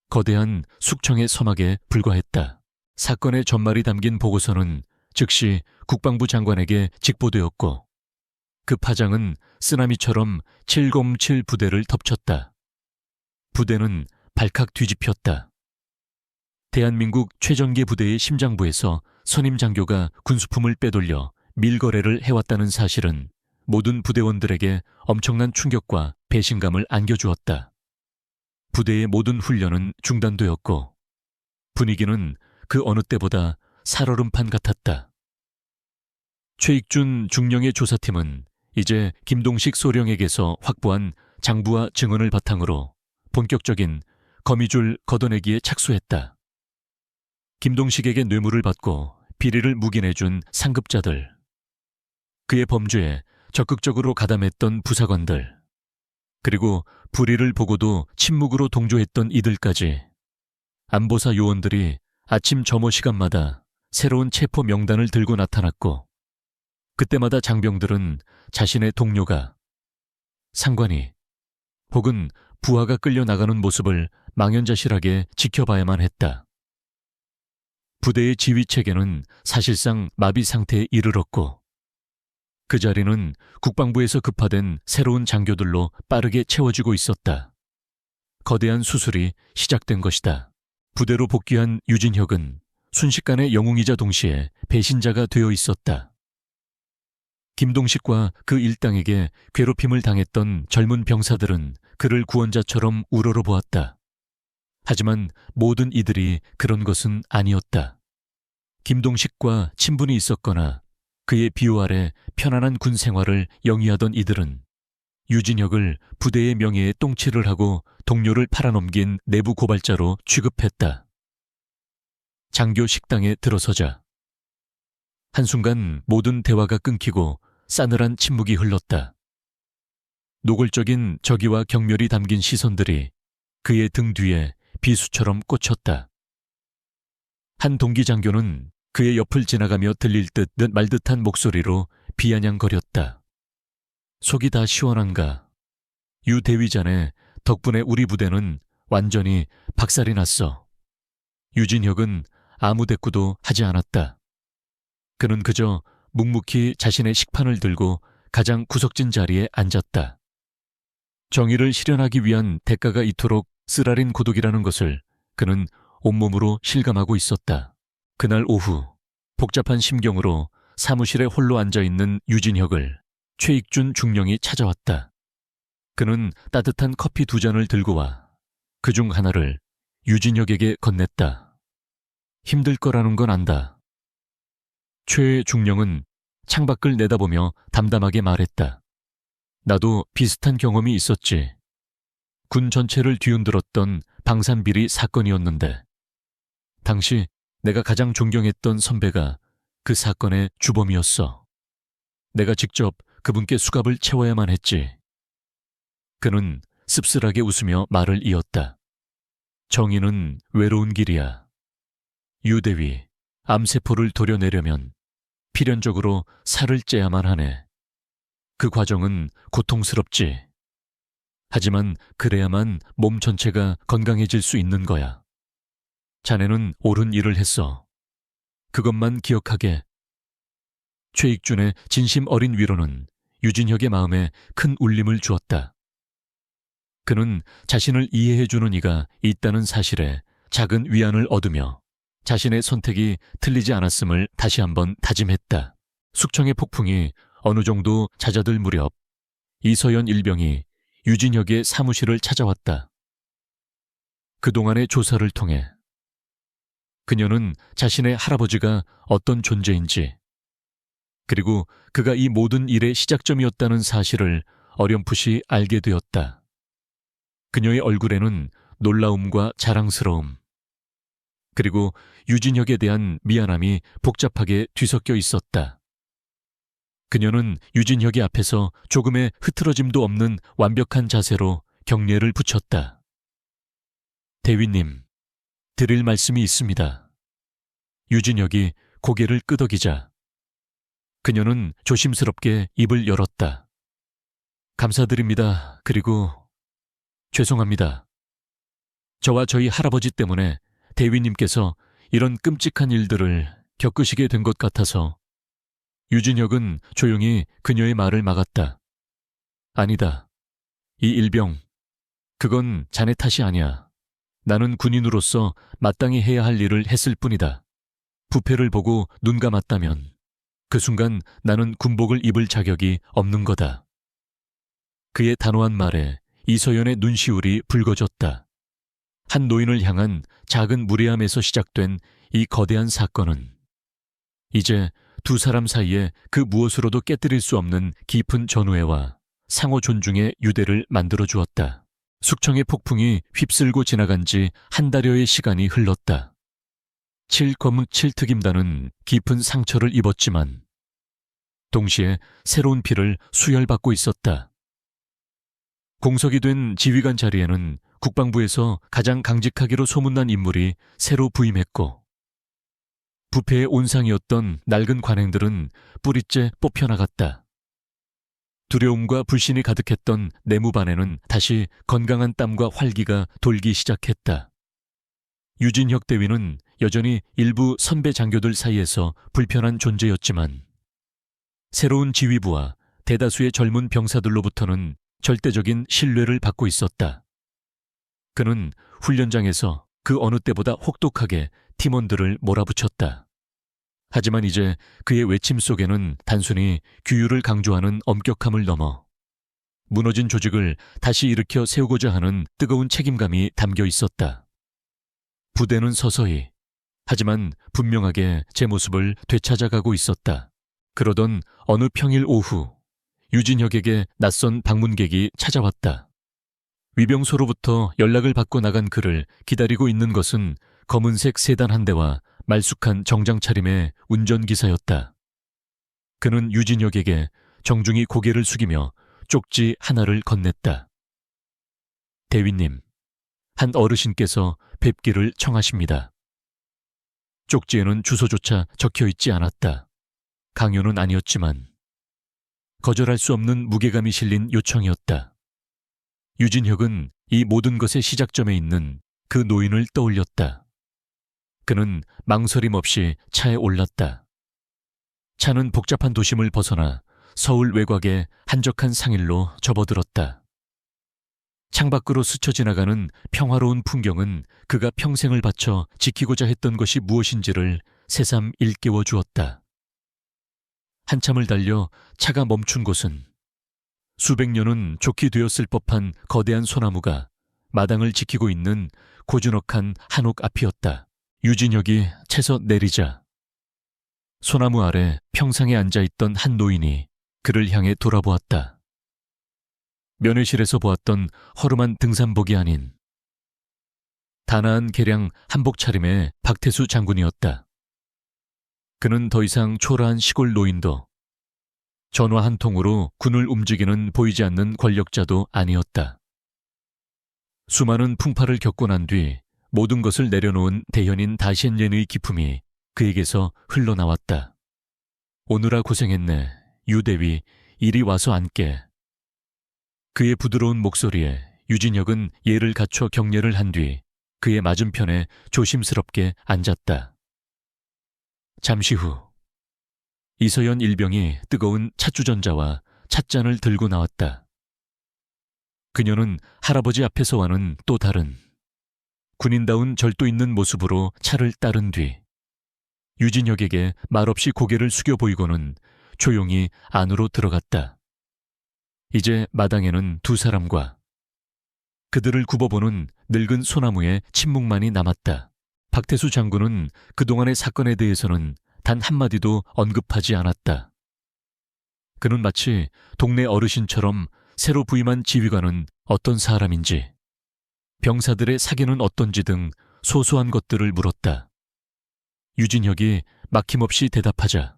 거대한 숙청의 서막에 불과했다. 사건의 전말이 담긴 보고서는 즉시 국방부 장관에게 직보되었고 그 파장은 쓰나미처럼 707 부대를 덮쳤다. 부대는 발칵 뒤집혔다. 대한민국 최전개 부대의 심장부에서 선임 장교가 군수품을 빼돌려 밀거래를 해왔다는 사실은 모든 부대원들에게 엄청난 충격과 배신감을 안겨주었다. 부대의 모든 훈련은 중단되었고 분위기는 그 어느 때보다 살얼음판 같았다. 최익준 중령의 조사팀은 이제 김동식 소령에게서 확보한 장부와 증언을 바탕으로 본격적인 거미줄 걷어내기에 착수했다. 김동식에게 뇌물을 받고 비리를 묵인해준 상급자들, 그의 범죄에 적극적으로 가담했던 부사관들, 그리고 불의를 보고도 침묵으로 동조했던 이들까지 안보사 요원들이 아침 점호 시간마다 새로운 체포 명단을 들고 나타났고, 그때마다 장병들은 자신의 동료가, 상관이 혹은 부하가 끌려나가는 모습을 망연자실하게 지켜봐야만 했다. 부대의 지휘체계는 사실상 마비 상태에 이르렀고, 그 자리는 국방부에서 급파된 새로운 장교들로 빠르게 채워지고 있었다. 거대한 수술이 시작된 것이다. 부대로 복귀한 유진혁은 순식간에 영웅이자 동시에 배신자가 되어 있었다. 김동식과 그 일당에게 괴롭힘을 당했던 젊은 병사들은 그를 구원자처럼 우러러보았다. 하지만 모든 이들이 그런 것은 아니었다. 김동식과 친분이 있었거나 그의 비호 아래 편안한 군 생활을 영위하던 이들은 유진혁을 부대의 명예에 똥칠을 하고 동료를 팔아넘긴 내부 고발자로 취급했다. 장교 식당에 들어서자 한순간 모든 대화가 끊기고 싸늘한 침묵이 흘렀다. 노골적인 적의와 경멸이 담긴 시선들이 그의 등 뒤에 비수처럼 꽂혔다. 한 동기 장교는 그의 옆을 지나가며 들릴 듯 말듯한 목소리로 비아냥거렸다. 속이 다 시원한가? 유 대위자네 덕분에 우리 부대는 완전히 박살이 났어. 유진혁은 아무 대꾸도 하지 않았다. 그는 그저 묵묵히 자신의 식판을 들고 가장 구석진 자리에 앉았다. 정의를 실현하기 위한 대가가 이토록 쓰라린 고독이라는 것을 그는 온몸으로 실감하고 있었다. 그날 오후 복잡한 심경으로 사무실에 홀로 앉아있는 유진혁을 최익준 중령이 찾아왔다. 그는 따뜻한 커피 2잔을 들고 와 그중 하나를 유진혁에게 건넸다. 힘들 거라는 건 안다. 최 중령은 창밖을 내다보며 담담하게 말했다. 나도 비슷한 경험이 있었지. 군 전체를 뒤흔들었던 방산비리 사건이었는데 당시 내가 가장 존경했던 선배가 그 사건의 주범이었어. 내가 직접 그분께 수갑을 채워야만 했지. 그는 씁쓸하게 웃으며 말을 이었다. 정의는 외로운 길이야. 유대위, 암세포를 도려내려면 필연적으로 살을 째야만 하네. 그 과정은 고통스럽지. 하지만 그래야만 몸 전체가 건강해질 수 있는 거야. 자네는 옳은 일을 했어. 그것만 기억하게. 최익준의 진심 어린 위로는 유진혁의 마음에 큰 울림을 주었다. 그는 자신을 이해해주는 이가 있다는 사실에 작은 위안을 얻으며 자신의 선택이 틀리지 않았음을 다시 한번 다짐했다. 숙청의 폭풍이 어느 정도 잦아들 무렵 이서연 일병이 유진혁의 사무실을 찾아왔다. 그동안의 조사를 통해 그녀는 자신의 할아버지가 어떤 존재인지, 그리고 그가 이 모든 일의 시작점이었다는 사실을 어렴풋이 알게 되었다. 그녀의 얼굴에는 놀라움과 자랑스러움, 그리고 유진혁에 대한 미안함이 복잡하게 뒤섞여 있었다. 그녀는 유진혁이 앞에서 조금의 흐트러짐도 없는 완벽한 자세로 경례를 붙였다. 대위님, 드릴 말씀이 있습니다. 유진혁이 고개를 끄덕이자 그녀는 조심스럽게 입을 열었다. 감사드립니다. 그리고 죄송합니다. 저와 저희 할아버지 때문에 대위님께서 이런 끔찍한 일들을 겪으시게 된 것 같아서. 유진혁은 조용히 그녀의 말을 막았다. 아니다. 이 일병, 그건 자네 탓이 아니야. 나는 군인으로서 마땅히 해야 할 일을 했을 뿐이다. 부패를 보고 눈 감았다면 그 순간 나는 군복을 입을 자격이 없는 거다. 그의 단호한 말에 이서연의 눈시울이 붉어졌다. 한 노인을 향한 작은 무례함에서 시작된 이 거대한 사건은 이제 두 사람 사이에 그 무엇으로도 깨뜨릴 수 없는 깊은 전우애와 상호 존중의 유대를 만들어 주었다. 숙청의 폭풍이 휩쓸고 지나간 지 한 달여의 시간이 흘렀다. 7검 7특임단은 깊은 상처를 입었지만 동시에 새로운 피를 수혈받고 있었다. 공석이 된 지휘관 자리에는 국방부에서 가장 강직하기로 소문난 인물이 새로 부임했고, 부패의 온상이었던 낡은 관행들은 뿌리째 뽑혀나갔다. 두려움과 불신이 가득했던 내무반에는 다시 건강한 땀과 활기가 돌기 시작했다. 유진혁 대위는 여전히 일부 선배 장교들 사이에서 불편한 존재였지만, 새로운 지휘부와 대다수의 젊은 병사들로부터는 절대적인 신뢰를 받고 있었다. 그는 훈련장에서 그 어느 때보다 혹독하게 팀원들을 몰아붙였다. 하지만 이제 그의 외침 속에는 단순히 규율을 강조하는 엄격함을 넘어 무너진 조직을 다시 일으켜 세우고자 하는 뜨거운 책임감이 담겨 있었다. 부대는 서서히, 하지만 분명하게 제 모습을 되찾아가고 있었다. 그러던 어느 평일 오후, 유진혁에게 낯선 방문객이 찾아왔다. 위병소로부터 연락을 받고 나간 그를 기다리고 있는 것은 검은색 세단 한 대와 말쑥한 정장 차림의 운전기사였다. 그는 유진혁에게 정중히 고개를 숙이며 쪽지 하나를 건넸다. 대위님, 한 어르신께서 뵙기를 청하십니다. 쪽지에는 주소조차 적혀 있지 않았다. 강요는 아니었지만 거절할 수 없는 무게감이 실린 요청이었다. 유진혁은 이 모든 것의 시작점에 있는 그 노인을 떠올렸다. 그는 망설임 없이 차에 올랐다. 차는 복잡한 도심을 벗어나 서울 외곽의 한적한 상일로 접어들었다. 창밖으로 스쳐 지나가는 평화로운 풍경은 그가 평생을 바쳐 지키고자 했던 것이 무엇인지를 새삼 일깨워 주었다. 한참을 달려 차가 멈춘 곳은 수백 년은 좋게 되었을 법한 거대한 소나무가 마당을 지키고 있는 고즈넉한 한옥 앞이었다. 유진혁이 차에서 내리자 소나무 아래 평상에 앉아있던 한 노인이 그를 향해 돌아보았다. 면회실에서 보았던 허름한 등산복이 아닌 단아한 개량 한복 차림의 박태수 장군이었다. 그는 더 이상 초라한 시골 노인도 전화 한 통으로 군을 움직이는 보이지 않는 권력자도 아니었다. 수많은 풍파를 겪고 난 뒤 모든 것을 내려놓은 대현인 다시엔옌의 기품이 그에게서 흘러나왔다. 오느라 고생했네. 유대위, 이리 와서 앉게. 그의 부드러운 목소리에 유진혁은 예를 갖춰 경례를 한 뒤 그의 맞은편에 조심스럽게 앉았다. 잠시 후 이서연 일병이 뜨거운 찻주전자와 찻잔을 들고 나왔다. 그녀는 할아버지 앞에서와는 또 다른 군인다운 절도 있는 모습으로 차를 따른 뒤 유진혁에게 말없이 고개를 숙여 보이고는 조용히 안으로 들어갔다. 이제 마당에는 두 사람과 그들을 굽어보는 늙은 소나무의 침묵만이 남았다. 박태수 장군은 그동안의 사건에 대해서는 단 한마디도 언급하지 않았다. 그는 마치 동네 어르신처럼 새로 부임한 지휘관은 어떤 사람인지, 병사들의 사기는 어떤지 등 소소한 것들을 물었다. 유진혁이 막힘없이 대답하자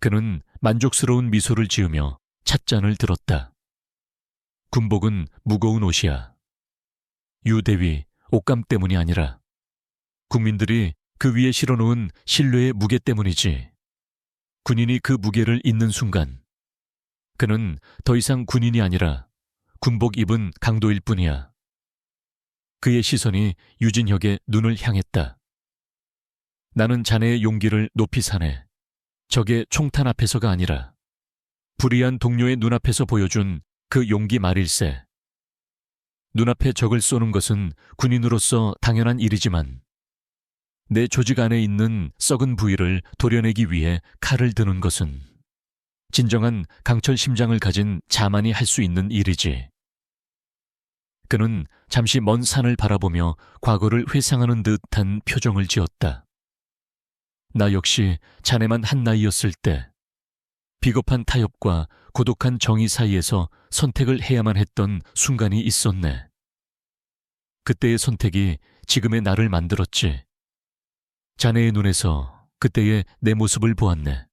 그는 만족스러운 미소를 지으며 찻잔을 들었다. 군복은 무거운 옷이야. 유대위, 옷감 때문이 아니라 국민들이 그 위에 실어놓은 신뢰의 무게 때문이지. 군인이 그 무게를 잇는 순간 그는 더 이상 군인이 아니라 군복 입은 강도일 뿐이야. 그의 시선이 유진혁의 눈을 향했다. 나는 자네의 용기를 높이 사네. 적의 총탄 앞에서가 아니라 불의한 동료의 눈앞에서 보여준 그 용기 말일세. 눈앞에 적을 쏘는 것은 군인으로서 당연한 일이지만 내 조직 안에 있는 썩은 부위를 도려내기 위해 칼을 드는 것은 진정한 강철 심장을 가진 자만이 할 수 있는 일이지. 그는 잠시 먼 산을 바라보며 과거를 회상하는 듯한 표정을 지었다. 나 역시 자네만 한 나이였을 때 비겁한 타협과 고독한 정의 사이에서 선택을 해야만 했던 순간이 있었네. 그때의 선택이 지금의 나를 만들었지. 자네의 눈에서 그때의 내 모습을 보았네.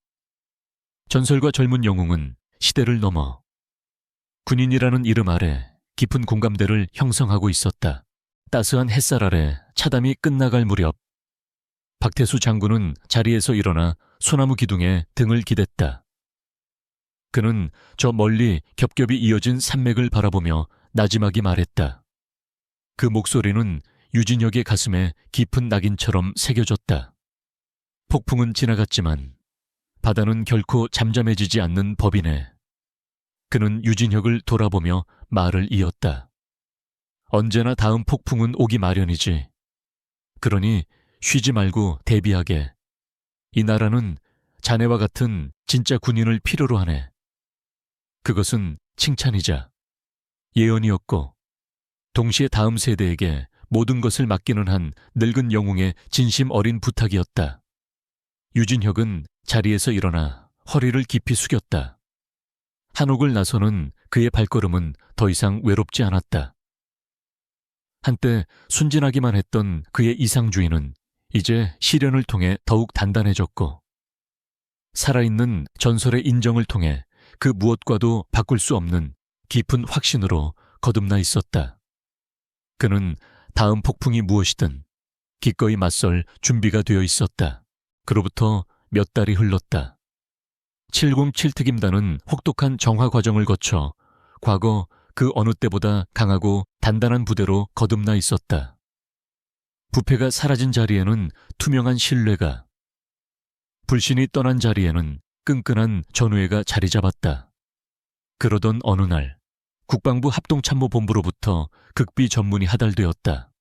전설과 젊은 영웅은 시대를 넘어 군인이라는 이름 아래 깊은 공감대를 형성하고 있었다. 따스한 햇살 아래 차담이 끝나갈 무렵 박태수 장군은 자리에서 일어나 소나무 기둥에 등을 기댔다. 그는 저 멀리 겹겹이 이어진 산맥을 바라보며 나지막이 말했다. 그 목소리는 유진혁의 가슴에 깊은 낙인처럼 새겨졌다. 폭풍은 지나갔지만 바다는 결코 잠잠해지지 않는 법이네. 그는 유진혁을 돌아보며 말을 이었다. 언제나 다음 폭풍은 오기 마련이지. 그러니 쉬지 말고 대비하게. 이 나라는 자네와 같은 진짜 군인을 필요로 하네. 그것은 칭찬이자 예언이었고 동시에 다음 세대에게 모든 것을 맡기는 한 늙은 영웅의 진심 어린 부탁이었다. 유진혁은 자리에서 일어나 허리를 깊이 숙였다. 한옥을 나서는 그의 발걸음은 더 이상 외롭지 않았다. 한때 순진하기만 했던 그의 이상주의는 이제 시련을 통해 더욱 단단해졌고 살아있는 전설의 인정을 통해 그 무엇과도 바꿀 수 없는 깊은 확신으로 거듭나 있었다. 그는 다음 폭풍이 무엇이든 기꺼이 맞설 준비가 되어 있었다. 그로부터 몇 달이 흘렀다. 707 특임단은 혹독한 정화 과정을 거쳐 과거 그 어느 때보다 강하고 단단한 부대로 거듭나 있었다. 부패가 사라진 자리에는 투명한 신뢰가, 불신이 떠난 자리에는 끈끈한 전우애가 자리 잡았다. 그러던 어느 날 국방부 합동참모본부로부터 극비 전문이 하달되었다.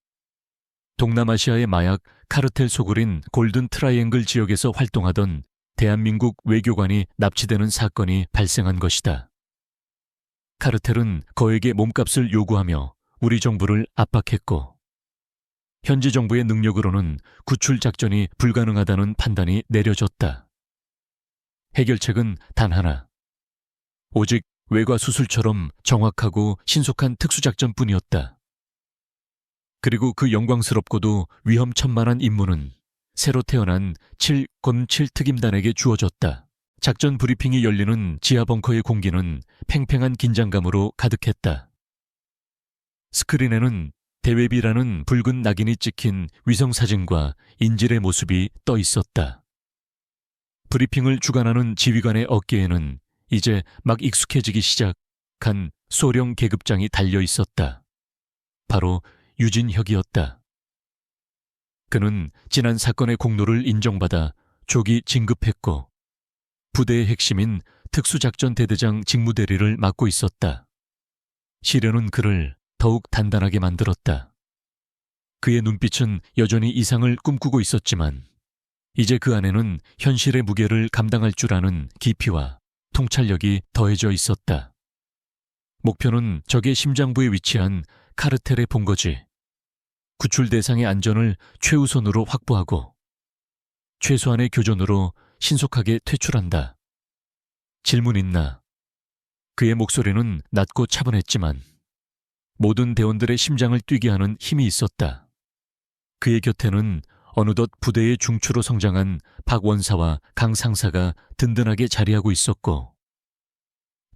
동남아시아의 마약 카르텔 소굴인 골든 트라이앵글 지역에서 활동하던 대한민국 외교관이 납치되는 사건이 발생한 것이다. 카르텔은 거액의 몸값을 요구하며 우리 정부를 압박했고 현지 정부의 능력으로는 구출 작전이 불가능하다는 판단이 내려졌다. 해결책은 단 하나. 오직 외과 수술처럼 정확하고 신속한 특수작전뿐이었다. 그리고 그 영광스럽고도 위험천만한 임무는 새로 태어난 707 특임단에게 주어졌다. 작전 브리핑이 열리는 지하 벙커의 공기는 팽팽한 긴장감으로 가득했다. 스크린에는 대외비라는 붉은 낙인이 찍힌 위성사진과 인질의 모습이 떠 있었다. 브리핑을 주관하는 지휘관의 어깨에는 이제 막 익숙해지기 시작한 소령 계급장이 달려 있었다. 바로 유진혁이었다. 그는 지난 사건의 공로를 인정받아 조기 진급했고 부대의 핵심인 특수작전대대장 직무대리를 맡고 있었다. 시련은 그를 더욱 단단하게 만들었다. 그의 눈빛은 여전히 이상을 꿈꾸고 있었지만 이제 그 안에는 현실의 무게를 감당할 줄 아는 깊이와 통찰력이 더해져 있었다. 목표는 적의 심장부에 위치한 카르텔의 본거지. 구출 대상의 안전을 최우선으로 확보하고 최소한의 교전으로 신속하게 퇴출한다. 질문 있나? 그의 목소리는 낮고 차분했지만 모든 대원들의 심장을 뛰게 하는 힘이 있었다. 그의 곁에는 어느덧 부대의 중추로 성장한 박 원사와 강 상사가 든든하게 자리하고 있었고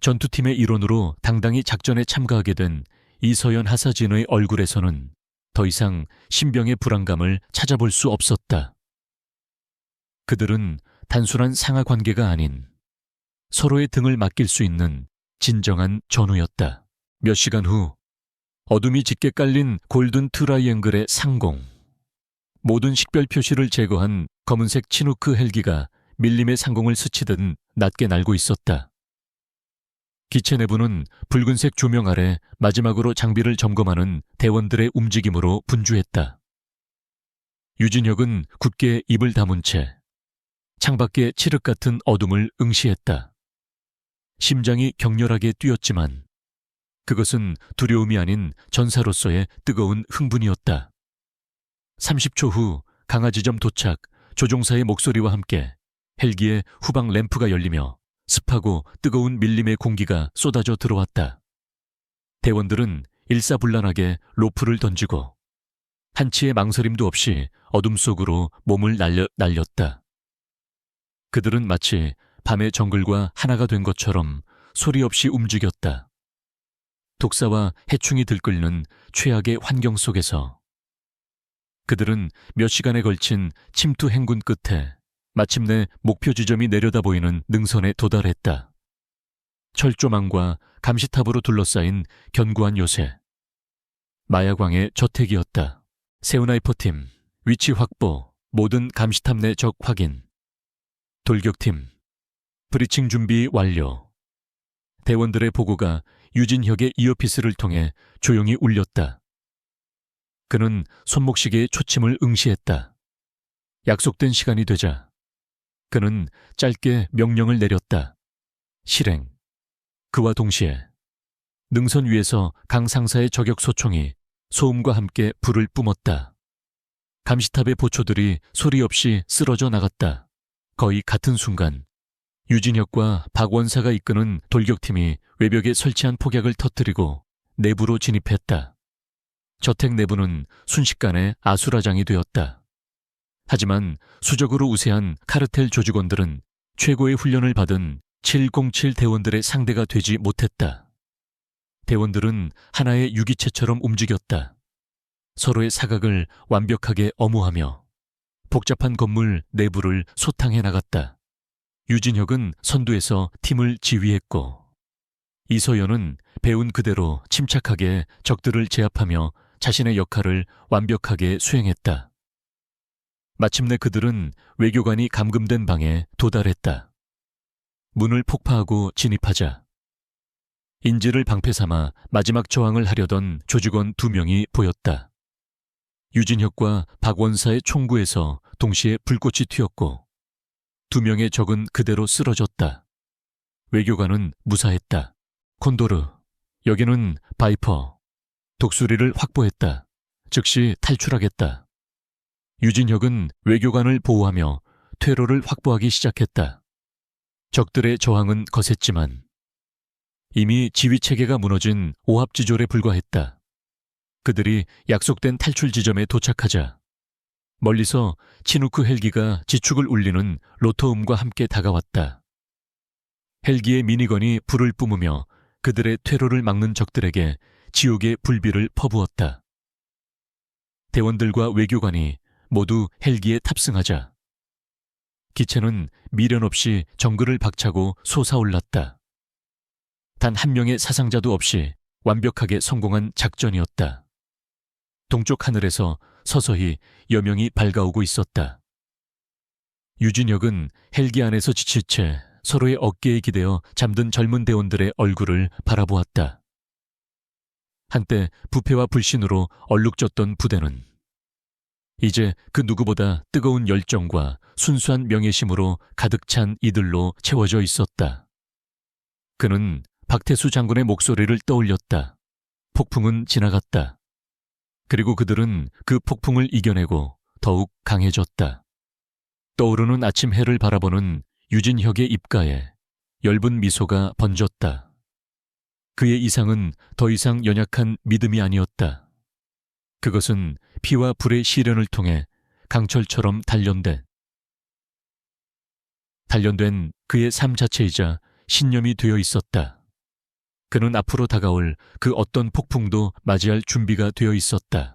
전투팀의 일원으로 당당히 작전에 참가하게 된 이서연 하사진의 얼굴에서는 더 이상 신병의 불안감을 찾아볼 수 없었다. 그들은 단순한 상하 관계가 아닌 서로의 등을 맡길 수 있는 진정한 전우였다. 몇 시간 후 어둠이 짙게 깔린 골든 트라이앵글의 상공. 모든 식별 표시를 제거한 검은색 치누크 헬기가 밀림의 상공을 스치듯 낮게 날고 있었다. 기체 내부는 붉은색 조명 아래 마지막으로 장비를 점검하는 대원들의 움직임으로 분주했다. 유진혁은 굳게 입을 다문 채 창밖의 칠흑 같은 어둠을 응시했다. 심장이 격렬하게 뛰었지만 그것은 두려움이 아닌 전사로서의 뜨거운 흥분이었다. 30초 후 강화지점 도착, 조종사의 목소리와 함께 헬기의 후방 램프가 열리며 습하고 뜨거운 밀림의 공기가 쏟아져 들어왔다. 대원들은 일사불란하게 로프를 던지고 한치의 망설임도 없이 어둠 속으로 몸을 날렸다. 그들은 마치 밤의 정글과 하나가 된 것처럼 소리 없이 움직였다. 독사와 해충이 들끓는 최악의 환경 속에서 그들은 몇 시간에 걸친 침투 행군 끝에 마침내 목표 지점이 내려다 보이는 능선에 도달했다. 철조망과 감시탑으로 둘러싸인 견고한 요새. 마야광의 저택이었다. 세우나이퍼팀, 위치 확보, 모든 감시탑 내 적 확인. 돌격팀, 브리칭 준비 완료. 대원들의 보고가 유진혁의 이어피스를 통해 조용히 울렸다. 그는 손목시계의 초침을 응시했다. 약속된 시간이 되자 그는 짧게 명령을 내렸다. 실행. 그와 동시에 능선 위에서 강 상사의 저격 소총이 소음과 함께 불을 뿜었다. 감시탑의 보초들이 소리 없이 쓰러져 나갔다. 거의 같은 순간 유진혁과 박 원사가 이끄는 돌격팀이 외벽에 설치한 폭약을 터뜨리고 내부로 진입했다. 저택 내부는 순식간에 아수라장이 되었다. 하지만 수적으로 우세한 카르텔 조직원들은 최고의 훈련을 받은 707 대원들의 상대가 되지 못했다. 대원들은 하나의 유기체처럼 움직였다. 서로의 사각을 완벽하게 엄호하며 복잡한 건물 내부를 소탕해 나갔다. 유진혁은 선두에서 팀을 지휘했고 이서연은 배운 그대로 침착하게 적들을 제압하며 자신의 역할을 완벽하게 수행했다. 마침내 그들은 외교관이 감금된 방에 도달했다. 문을 폭파하고 진입하자 인지를 방패 삼아 마지막 저항을 하려던 조직원 2명이 보였다. 유진혁과 박원사의 총구에서 동시에 불꽃이 튀었고 2명의 적은 그대로 쓰러졌다. 외교관은 무사했다. 콘도르, 여기는 바이퍼. 독수리를 확보했다. 즉시 탈출하겠다. 유진혁은 외교관을 보호하며 퇴로를 확보하기 시작했다. 적들의 저항은 거셌지만 이미 지휘체계가 무너진 오합지졸에 불과했다. 그들이 약속된 탈출 지점에 도착하자 멀리서 치누크 헬기가 지축을 울리는 로터음과 함께 다가왔다. 헬기의 미니건이 불을 뿜으며 그들의 퇴로를 막는 적들에게 지옥의 불비를 퍼부었다. 대원들과 외교관이 모두 헬기에 탑승하자 기체는 미련 없이 정글을 박차고 솟아올랐다. 단 한 명의 사상자도 없이 완벽하게 성공한 작전이었다. 동쪽 하늘에서 서서히 여명이 밝아오고 있었다. 유진혁은 헬기 안에서 지칠 채 서로의 어깨에 기대어 잠든 젊은 대원들의 얼굴을 바라보았다. 한때 부패와 불신으로 얼룩졌던 부대는 이제 그 누구보다 뜨거운 열정과 순수한 명예심으로 가득 찬 이들로 채워져 있었다. 그는 박태수 장군의 목소리를 떠올렸다. 폭풍은 지나갔다. 그리고 그들은 그 폭풍을 이겨내고 더욱 강해졌다. 떠오르는 아침 해를 바라보는 유진혁의 입가에 엷은 미소가 번졌다. 그의 이상은 더 이상 연약한 믿음이 아니었다. 그것은 피와 불의 시련을 통해 강철처럼 단련된 그의 삶 자체이자 신념이 되어 있었다. 그는 앞으로 다가올 그 어떤 폭풍도 맞이할 준비가 되어 있었다.